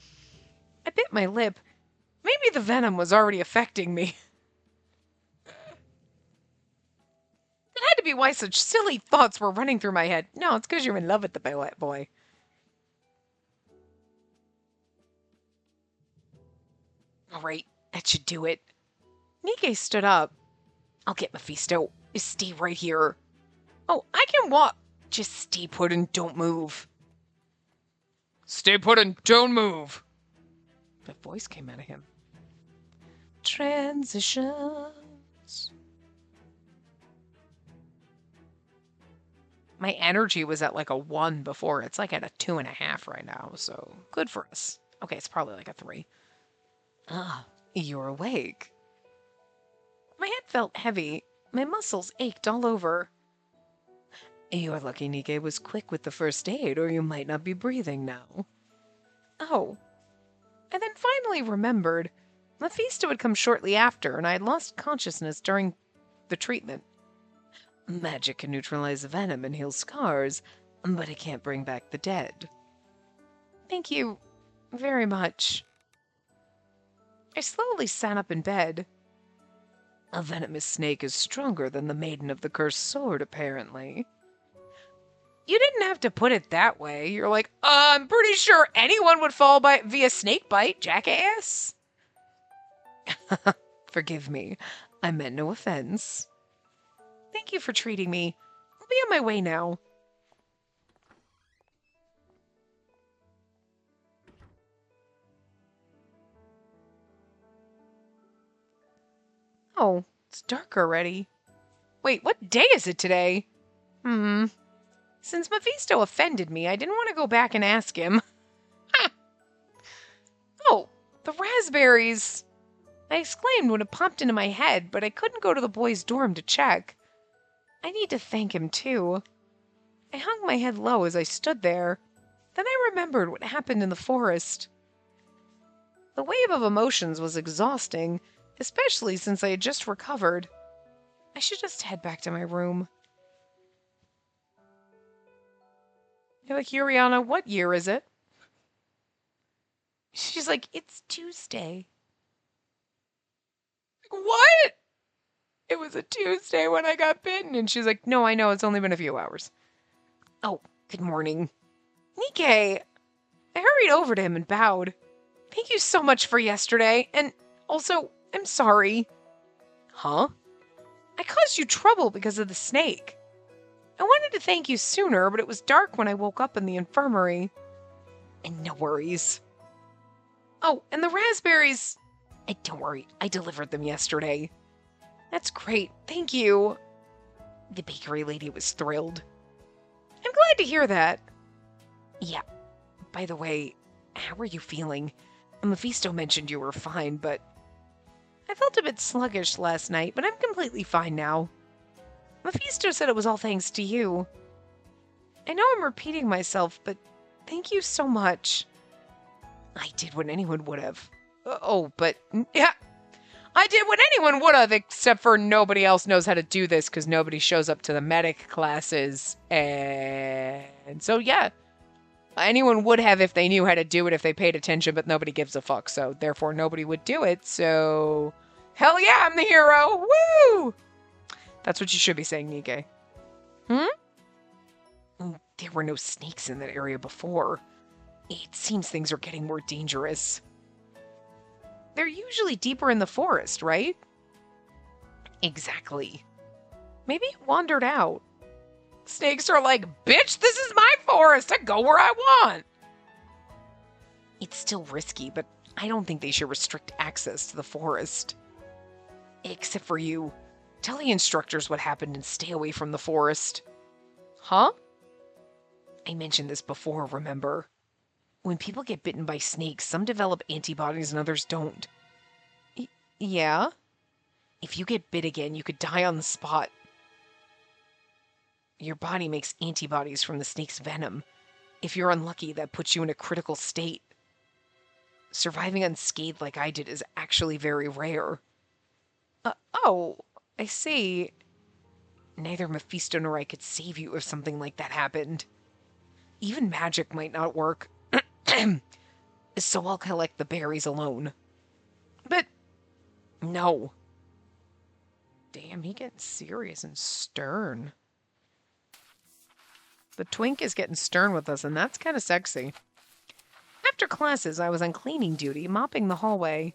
[SPEAKER 1] I bit my lip. Maybe the venom was already affecting me. It had to be why such silly thoughts were running through my head. No, it's because you're in love with the boy. All right, that should do it. Nikkei stood up. I'll get Mephisto. Just stay right here. Oh, I can walk. Just stay put and don't move. Stay put and don't move. That voice came out of him. Transitions. My energy was at like a 1 before. It's like at a 2.5 right now, so good for us. Okay, it's probably like a 3. Ah, you're awake. My head felt heavy. My muscles ached all over. You're lucky Nikkei was quick with the first aid, or you might not be breathing now. Oh. I then finally remembered. Mephisto had come shortly after, and I had lost consciousness during the treatment. Magic can neutralize venom and heal scars, but it can't bring back the dead. Thank you very much. I slowly sat up in bed. A venomous snake is stronger than the Maiden of the Cursed Sword, apparently. You didn't have to put it that way. You're like, I'm pretty sure anyone would fall via snake bite, jackass. Forgive me. I meant no offense. Thank you for treating me. I'll be on my way now. Oh, it's dark already. Wait, what day is it today? Since Mephisto offended me, I didn't want to go back and ask him. Oh, the raspberries! I exclaimed when it popped into my head, but I couldn't go to the boys' dorm to check. I need to thank him, too. I hung my head low as I stood there. Then I remembered what happened in the forest. The wave of emotions was exhausting, especially since I had just recovered. I should just head back to my room. You're like, Yuriana, what year is it? She's like, it's Tuesday. What? It was a Tuesday when I got bitten. And she's like, no, I know, it's only been a few hours. Oh, good morning. Nikkei. I hurried over to him and bowed. Thank you so much for yesterday. And also, I'm sorry. Huh? I caused you trouble because of the snake. I wanted to thank you sooner, but it was dark when I woke up in the infirmary. And no worries. Oh, and the raspberries. Don't worry, I delivered them yesterday. That's great, thank you. The bakery lady was thrilled. I'm glad to hear that. Yeah, by the way, how are you feeling? Mephisto mentioned you were fine, but... I felt a bit sluggish last night, but I'm completely fine now. Mephisto said it was all thanks to you. I know I'm repeating myself, but thank you so much. I did what anyone would have. But yeah, I did what anyone would have, except for nobody else knows how to do this because nobody shows up to the medic classes. And so, yeah, anyone would have if they knew how to do it, if they paid attention, but nobody gives a fuck. So, therefore, nobody would do it. So, hell yeah, I'm the hero. Woo! That's what you should be saying, Nike. There were no snakes in that area before. It seems things are getting more dangerous. They're usually deeper in the forest, right? Exactly. Maybe it wandered out. Snakes are like, bitch, this is my forest. I go where I want. It's still risky, but I don't think they should restrict access to the forest. Except for you. Tell the instructors what happened and stay away from the forest. Huh? I mentioned this before, remember? When people get bitten by snakes, some develop antibodies and others don't. Yeah? If you get bit again, you could die on the spot. Your body makes antibodies from the snake's venom. If you're unlucky, that puts you in a critical state. Surviving unscathed like I did is actually very rare. Oh, I see. Neither Mephisto nor I could save you if something like that happened. Even magic might not work. So I'll collect the berries alone. But, no. Damn, he getting serious and stern. The twink is getting stern with us, and that's kind of sexy. After classes, I was on cleaning duty, mopping the hallway.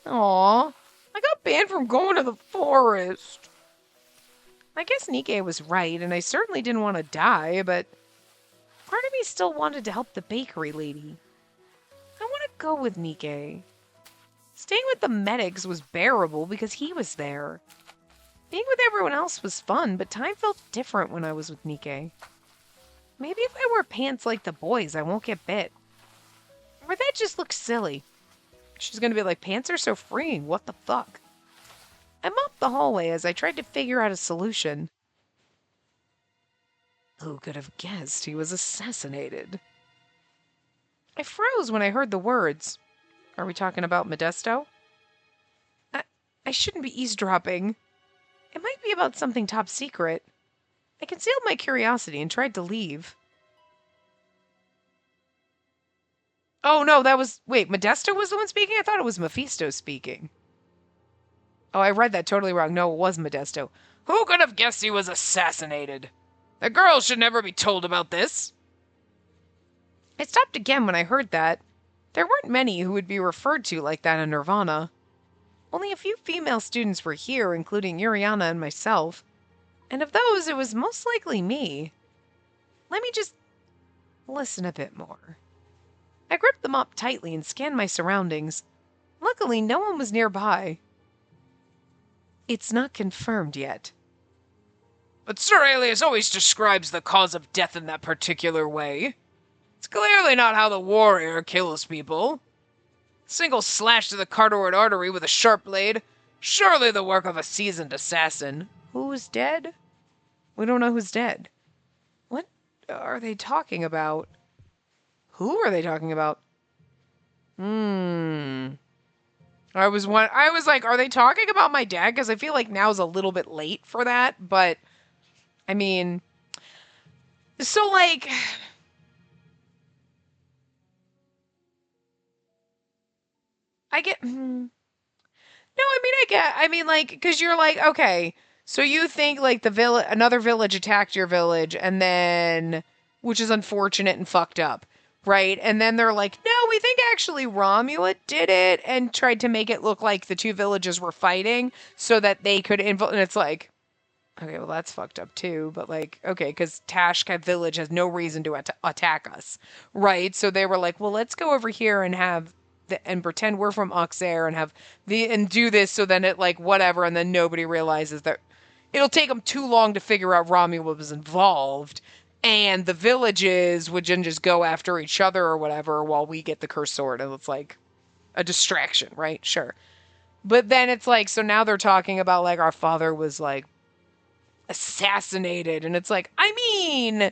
[SPEAKER 1] Aw, I got banned from going to the forest. I guess Nike was right, and I certainly didn't want to die, but part of me still wanted to help the bakery lady. I want to go with Nike. Staying with the medics was bearable because he was there. Being with everyone else was fun, but time felt different when I was with Nike. Maybe if I wear pants like the boys, I won't get bit. Or that just looks silly. She's gonna be like, pants are so freeing, what the fuck? I mopped the hallway as I tried to figure out a solution. Who could have guessed he was assassinated? I froze when I heard the words. Are we talking about Modesto? I shouldn't be eavesdropping. It might be about something top secret. I concealed my curiosity and tried to leave. Oh no, wait, Modesto was the one speaking? I thought it was Mephisto speaking. Oh, I read that totally wrong. No, it was Modesto. Who could have guessed he was assassinated? The girls should never be told about this. I stopped again when I heard that. There weren't many who would be referred to like that in Nirvana. Only a few female students were here, including Yuriana and myself. And of those, it was most likely me. Let me just listen a bit more. I gripped the mop tightly and scanned my surroundings. Luckily, no one was nearby. It's not confirmed yet. But Sir Alias always describes the cause of death in that particular way. It's clearly not how the warrior kills people. Single slash to the carotid artery with a sharp blade. Surely the work of a seasoned assassin. Who's dead? We don't know who's dead. What are they talking about? Who are they talking about? I was like, are they talking about my dad? Because I feel like now's a little bit late for that. But, I mean, so like, I get, no, I mean, like, because you're like, okay, so you think like another village attacked your village, and then, which is unfortunate and fucked up. Right? And then they're like, no, we think actually Romula did it and tried to make it look like the two villages were fighting so that they could and it's like, okay, well, that's fucked up too. But like, okay, because Tashka village has no reason to attack us. Right? So they were like, well, let's go over here and and pretend we're from Auxerre and do this so then it like whatever. And then nobody realizes that it'll take them too long to figure out Romula was involved. And the villages would then just go after each other or whatever while we get the cursed sword. And it's like a distraction, right? Sure. But then it's like, so now they're talking about like our father was like assassinated. And it's like, I mean,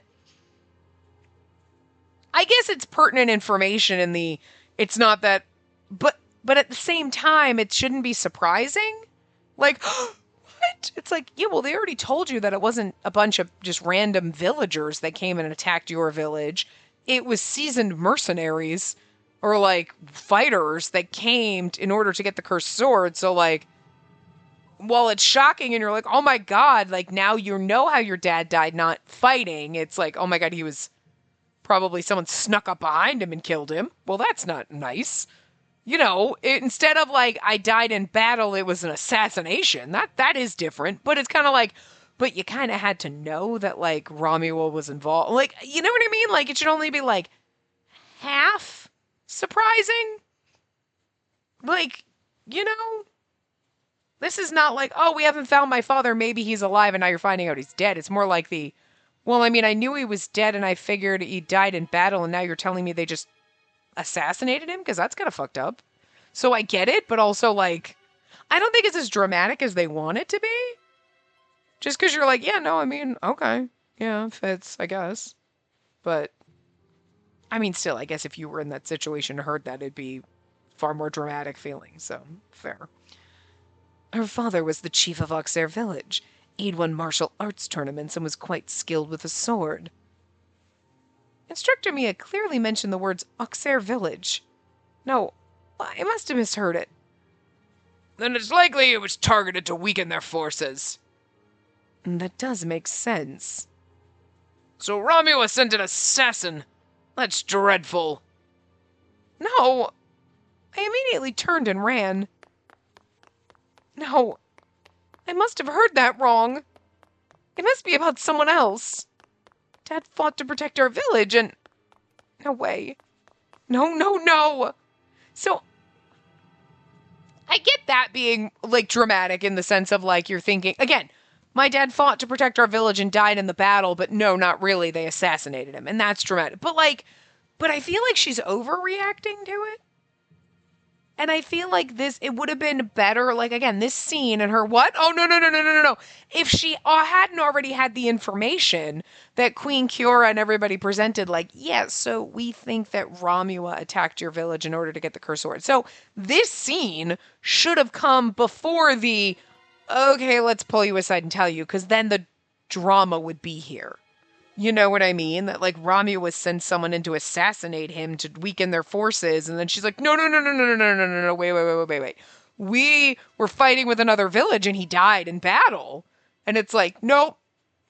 [SPEAKER 1] I guess it's pertinent information in the, it's not that, but at the same time, it shouldn't be surprising. Like, what? It's like, yeah, well, they already told you that it wasn't a bunch of just random villagers that came and attacked your village. It was seasoned mercenaries or like fighters that came in order to get the cursed sword. So like, while it's shocking and you're like, oh my God, like now you know how your dad died not fighting. It's like, oh my God, he was probably someone snuck up behind him and killed him. Well, that's not nice. You know, instead of like I died in battle, it was an assassination. That is different, but it's kind of like, but you kind of had to know that like Romuald was involved. Like, you know what I mean? Like it should only be like half surprising. Like, you know, this is not like, oh, we haven't found my father. Maybe he's alive, and now you're finding out he's dead. It's more like the, well, I mean, I knew he was dead, and I figured he died in battle, and now you're telling me they just assassinated him? Because that's kind of fucked up. So I get it, but also, like, I don't think it's as dramatic as they want it to be. Just because you're like, yeah, no, I mean, okay. Yeah, fits, I guess. But, I mean, still, I guess if you were in that situation and heard that, it'd be far more dramatic feeling, so fair. Her father was the chief of Auxerre village. He'd won martial arts tournaments and was quite skilled with a sword. Instructor Mia clearly mentioned the words Auxerre village. No, I must have misheard it. Then it's likely it was targeted to weaken their forces. That does make sense. So Romeo sent an assassin. That's dreadful. No, I immediately turned and ran. No, I must have heard that wrong. It must be about someone else. Dad fought to protect our village and... No way. No, no, no. So, I get that being, like, dramatic in the sense of, like, you're thinking... Again, my dad fought to protect our village and died in the battle, but no, not really. They assassinated him, and that's dramatic. But, like, but I feel like she's overreacting to it. And I feel like this, it would have been better, like, again, this scene and her what? Oh, no, no, no, no, no, no, no. If she hadn't already had the information that Queen Kiora and everybody presented, like, yes, so we think that Romua attacked your village in order to get the curse sword. So this scene should have come before the, okay, let's pull you aside and tell you, because then the drama would be here. You know what I mean? That, like, Romulus sent someone in to assassinate him to weaken their forces, and then she's like, no, no, no, no, no, no, no, no, no, no, wait. We were fighting with another village, and he died in battle. And it's like, nope,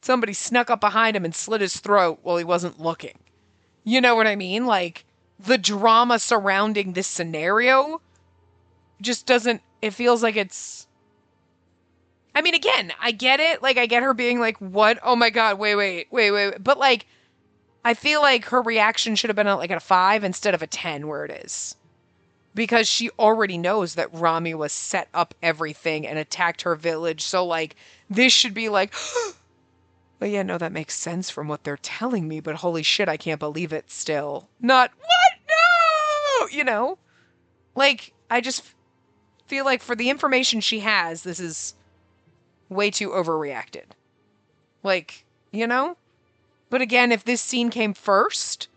[SPEAKER 1] somebody snuck up behind him and slit his throat while he wasn't looking. You know what I mean? Like, the drama surrounding this scenario just doesn't, it feels like it's... I mean, again, I get it. Like, I get her being like, what? Oh my God, wait. But, like, I feel like her reaction should have been like at a 5 instead of a 10 where it is. Because she already knows that Romulus set up everything and attacked her village. So, like, this should be like, but yeah, no, that makes sense from what they're telling me. But holy shit, I can't believe it still. Not, what? No! You know? Like, I just feel like for the information she has, this is... way too overreacted. Like, you know? But again, if this scene came first,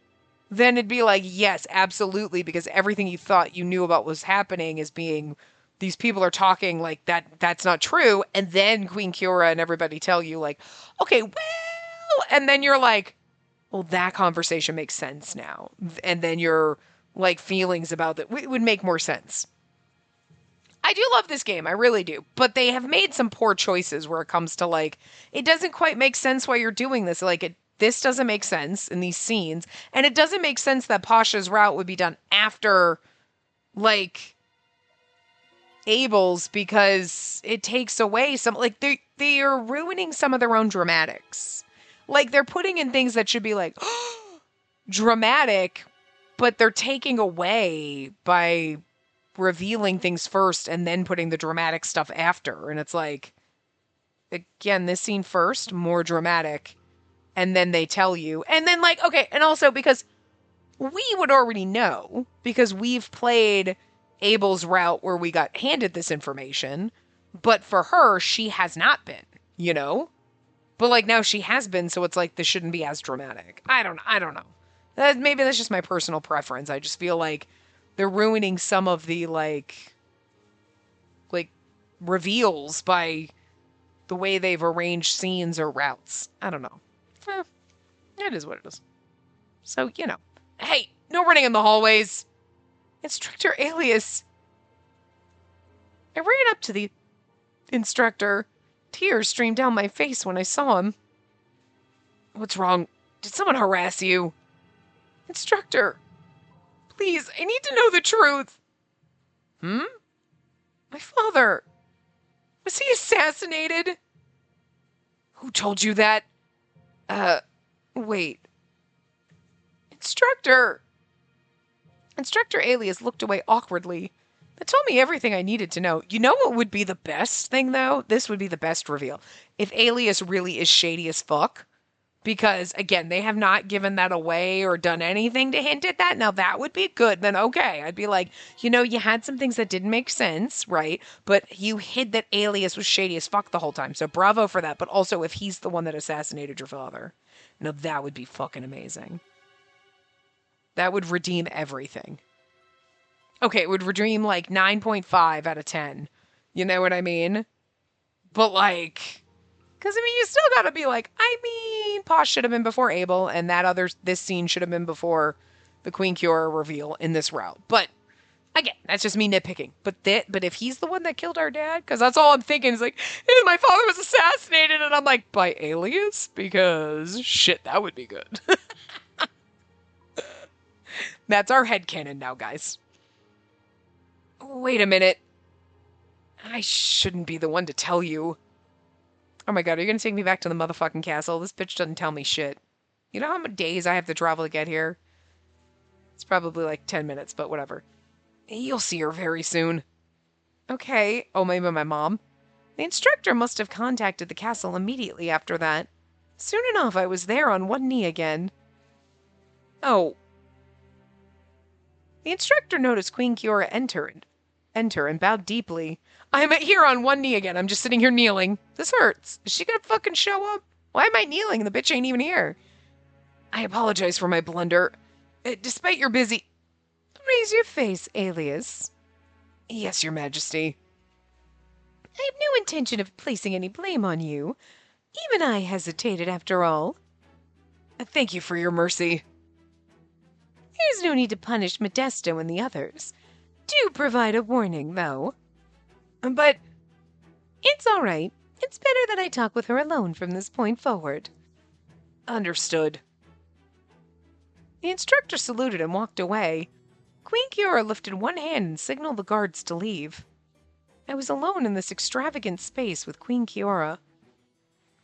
[SPEAKER 1] then it'd be like, yes, absolutely, because everything you thought you knew about what was happening is being, these people are talking like that's not true, and then Queen Kiora and everybody tell you like, okay, well, and then you're like, well, that conversation makes sense now. And then your like feelings about that would make more sense. I do love this game, I really do. But they have made some poor choices where it comes to like, it doesn't quite make sense why you're doing this. Like, this doesn't make sense in these scenes. And it doesn't make sense that Pasha's route would be done after, like, Abel's, because it takes away some, like, they are ruining some of their own dramatics. Like, they're putting in things that should be like, dramatic, but they're taking away by revealing things first and then putting the dramatic stuff after. And it's like, again, this scene first, more dramatic, and then they tell you. And then, like, okay, and also because we would already know, because we've played Abel's route where we got handed this information, but for her, she has not been, you know? But like now she has been, so it's like this shouldn't be as dramatic. I don't know. Maybe that's just my personal preference. I just feel like they're ruining some of the like reveals by the way they've arranged scenes or routes. I don't know. It is what it is. So, Hey, no running in the hallways. Instructor Alias. I ran up to the instructor. Tears streamed down my face when I saw him. What's wrong? Did someone harass you? Instructor, please, I need to know the truth. My father. Was he assassinated? Who told you that? Wait. Instructor. Instructor Alias looked away awkwardly. That told me everything I needed to know. You know what would be the best thing, though? This would be the best reveal. If Alias really is shady as fuck. Because, again, they have not given that away or done anything to hint at that. Now, that would be good. Then, okay. I'd be like, you had some things that didn't make sense, right? But you hid that Alias was shady as fuck the whole time. So, bravo for that. But also, if he's the one that assassinated your father. Now, that would be fucking amazing. That would redeem everything. Okay, it would redeem like 9.5 out of 10. You know what I mean? But like... Because, you still gotta be like, Posh should have been before Abel, and this scene should have been before the Queen Cure reveal in this route. But, again, that's just me nitpicking. But if he's the one that killed our dad, because that's all I'm thinking is like, my father was assassinated, and I'm like, by Alias? Because, shit, that would be good. That's our headcanon now, guys. Wait a minute. I shouldn't be the one to tell you. Oh my god, are you gonna take me back to the motherfucking castle? This bitch doesn't tell me shit. You know how many days I have to travel to get here? It's probably like 10 minutes, but whatever. You'll see her very soon. Okay. Oh, maybe my mom? The instructor must have contacted the castle immediately after that. Soon enough, I was there on one knee again. Oh. The instructor noticed Queen Kiora enter and bowed deeply. I'm here on one knee again. I'm just sitting here kneeling. This hurts. Is she gonna fucking show up? Why am I kneeling? The bitch ain't even here. I apologize for my blunder. Despite your busy... Raise your face, Alias. Yes, Your Majesty. I have no intention of placing any blame on you. Even I hesitated after all. Thank you for your mercy. There's no need to punish Modesto and the others. Do provide a warning, though. But... It's all right. It's better that I talk with her alone from this point forward. Understood. The instructor saluted and walked away. Queen Kiora lifted one hand and signaled the guards to leave. I was alone in this extravagant space with Queen Kiora.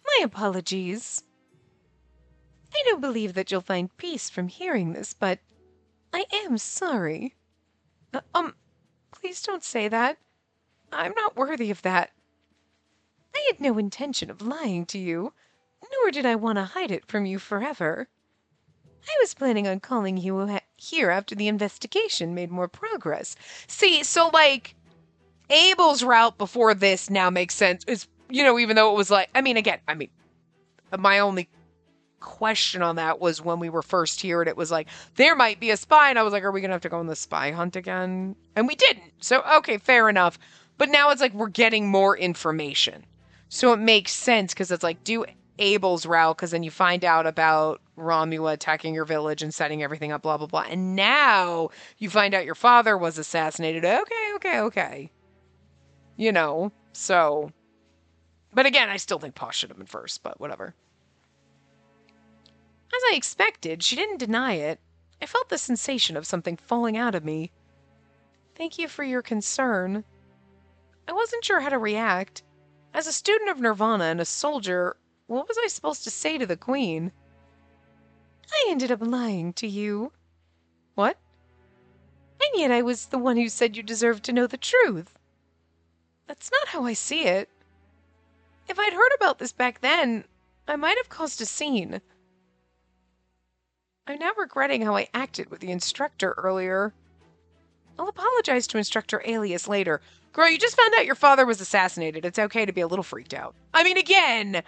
[SPEAKER 1] My apologies. I don't believe that you'll find peace from hearing this, but I am sorry. Please don't say that. I'm not worthy of that. I had no intention of lying to you, nor did I want to hide it from you forever. I was planning on calling you here after the investigation made more progress. See, so like, Abel's route before this now makes sense. Is, even though it was like, my only question on that was when we were first here and it was like, there might be a spy. And I was like, are we going to have to go on the spy hunt again? And we didn't. So, okay, fair enough. But now it's like we're getting more information. So it makes sense because it's like, do Abel's route because then you find out about Romula attacking your village and setting everything up, blah, blah, blah. And now you find out your father was assassinated. Okay. So. But again, I still think Posh should have been first, but whatever. As I expected, she didn't deny it. I felt the sensation of something falling out of me. Thank you for your concern. I wasn't sure how to react. As a student of Nirvana and a soldier, what was I supposed to say to the Queen? I ended up lying to you. What? And yet I was the one who said you deserved to know the truth. That's not how I see it. If I'd heard about this back then, I might have caused a scene. I'm now regretting how I acted with the instructor earlier. I'll apologize to Instructor Alias later. Girl, you just found out your father was assassinated. It's okay to be a little freaked out. I mean, again,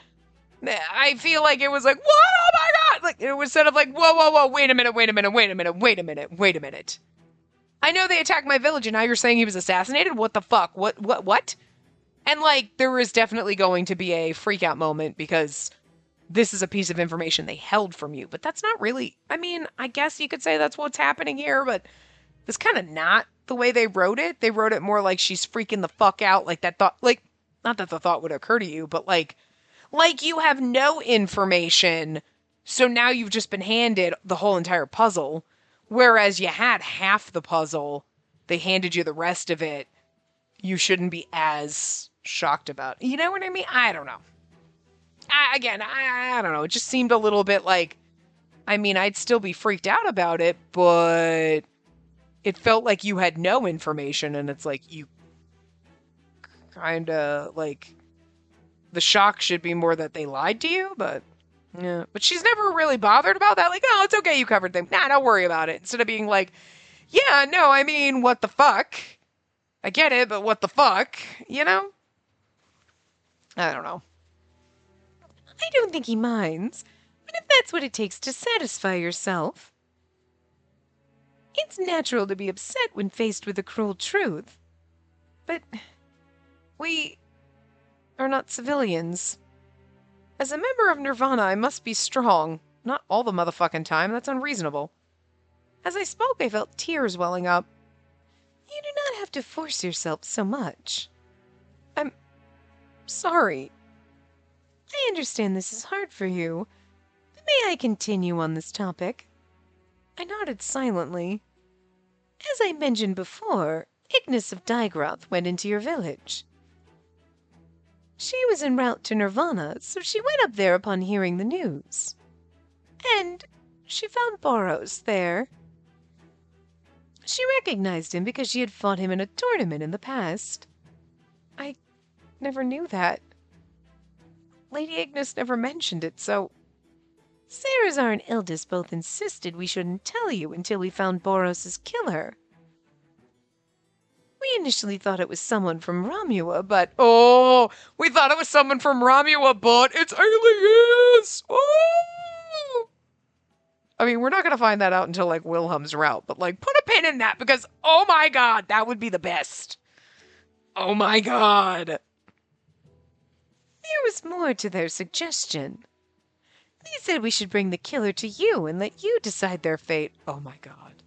[SPEAKER 1] I feel like it was like, what? Oh my god! Like, it was sort of like, whoa, whoa, whoa, wait a minute, wait a minute, wait a minute, wait a minute, wait a minute. I know they attacked my village and now you're saying he was assassinated? What the fuck? What? And like, there was definitely going to be a freak out moment because this is a piece of information they held from you. But that's not really, I mean, I guess you could say that's what's happening here, but it's kind of not the way they wrote it. They wrote it more like she's freaking the fuck out, like that thought, like, not that the thought would occur to you, but like you have no information, so now you've just been handed the whole entire puzzle, whereas you had half the puzzle, they handed you the rest of it, you shouldn't be as shocked about it. You know what I mean? I don't know. I don't know. It just seemed a little bit like, I mean, I'd still be freaked out about it, but it felt like you had no information, and it's like you kind of like the shock should be more that they lied to you, but yeah. But she's never really bothered about that. Like, oh, it's okay, you covered them. Nah, don't worry about it. Instead of being like, yeah, no, I mean, what the fuck? I get it, but what the fuck? You know? I don't know.
[SPEAKER 2] I don't think he minds, but if that's what it takes to satisfy yourself. It's natural to be upset when faced with the cruel truth. But we are not civilians. As a member of Nirvana, I must be strong. Not all the motherfucking time, that's unreasonable. As I spoke, I felt tears welling up. You do not have to force yourself so much. I'm sorry. I understand this is hard for you, but may I continue on this topic? I nodded silently. As I mentioned before, Ignis of Digroth went into your village. She was en route to Nirvana, so she went up there upon hearing the news. And she found Boros there. She recognized him because she had fought him in a tournament in the past. I never knew that. Lady Ignis never mentioned it, so Sarazar and Ildis both insisted we shouldn't tell you until we found Boros' killer. We initially thought it was someone from Romua, but
[SPEAKER 1] oh, we thought it was someone from Romua, but it's aliens! Oh! I mean, we're not going to find that out until, like, Wilhelm's route, but, like, put a pin in that because, oh my god, that would be the best. Oh my god.
[SPEAKER 2] There was more to their suggestion. They said we should bring the killer to you and let you decide their fate.
[SPEAKER 1] Oh my god.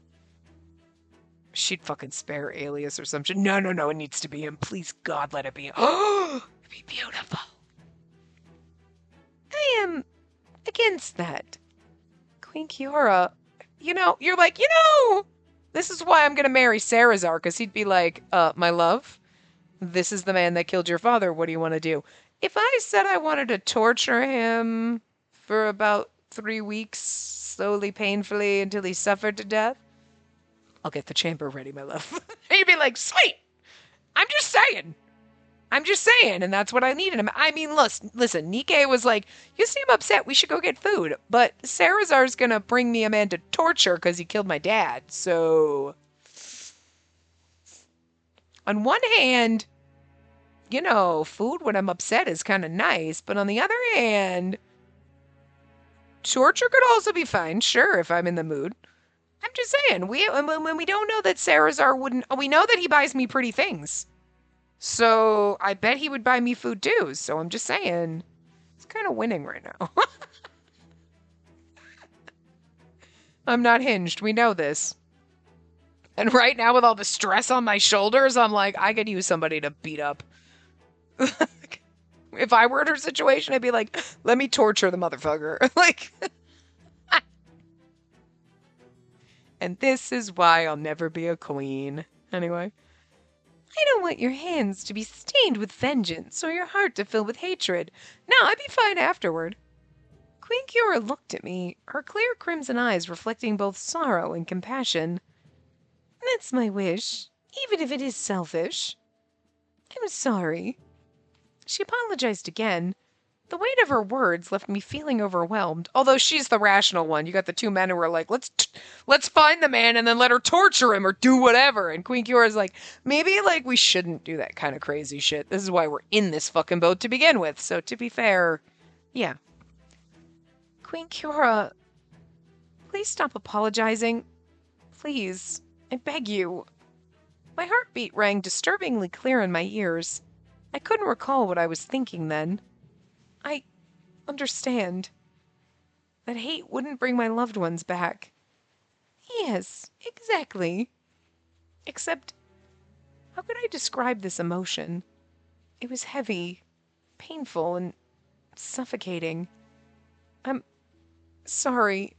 [SPEAKER 1] She'd fucking spare Alias or some shit. No, it needs to be him. Please, God, let it be him. Oh, it'd be beautiful.
[SPEAKER 2] I am against that.
[SPEAKER 1] Queen Kiora, you're like, this is why I'm going to marry Sarazar, because he'd be like, my love, this is the man that killed your father. What do you want to do? If I said I wanted to torture him for about 3 weeks, slowly, painfully, until he suffered to death, I'll get the chamber ready, my love. And you'd be like, sweet. I'm just saying. And that's what I needed him. I mean, listen, Nikke was like, you seem upset, we should go get food. But Sarazar's gonna bring me a man to torture because he killed my dad. So, on one hand, food when I'm upset is kind of nice. But on the other hand, torture could also be fine, sure, if I'm in the mood. I'm just saying, when we don't know that Sarazar wouldn't, we know that he buys me pretty things. So I bet he would buy me food too. So I'm just saying, it's kind of winning right now. I'm not hinged. We know this. And right now with all the stress on my shoulders, I'm like, I could use somebody to beat up. If I were in her situation, I'd be like, let me torture the motherfucker. Like, and this is why I'll never be a queen. Anyway.
[SPEAKER 2] I don't want your hands to be stained with vengeance or your heart to fill with hatred.
[SPEAKER 1] No, I'd be fine afterward.
[SPEAKER 2] Queen Kiora looked at me, her clear crimson eyes reflecting both sorrow and compassion. That's my wish, even if it is selfish. I'm sorry. She apologized again,
[SPEAKER 1] The weight of her words left me feeling overwhelmed. Although she's the rational one. You got the two men who are like, let's find the man and then let her torture him or do whatever. And Queen Kyora's like, maybe like we shouldn't do that kind of crazy shit. This is why we're in this fucking boat to begin with. So to be fair, yeah. Queen Kyora, please stop apologizing. Please, I beg you. My heartbeat rang disturbingly clear in my ears. I couldn't recall what I was thinking then. I understand that hate wouldn't bring my loved ones back. Yes, exactly. Except, how could I describe this emotion? It was heavy, painful, and suffocating. I'm sorry.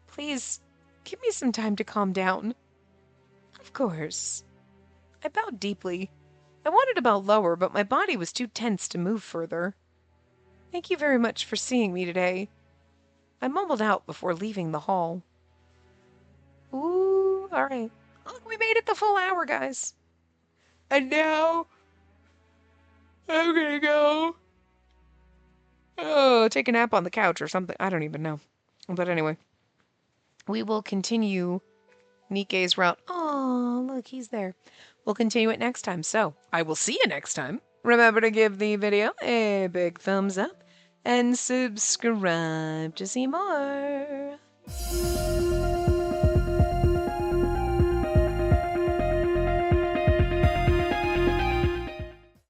[SPEAKER 1] Please, give me some time to calm down. Of course. I bowed deeply. I wanted to bow lower, but my body was too tense to move further. Thank you very much for seeing me today. I mumbled out before leaving the hall. Ooh, alright. Look, we made it the full hour, guys. And now, I'm gonna go, take a nap on the couch or something. I don't even know. But anyway, we will continue Nikkei's route. Oh, look, he's there. We'll continue it next time. So, I will see you next time. Remember to give the video a big thumbs up and subscribe to see more.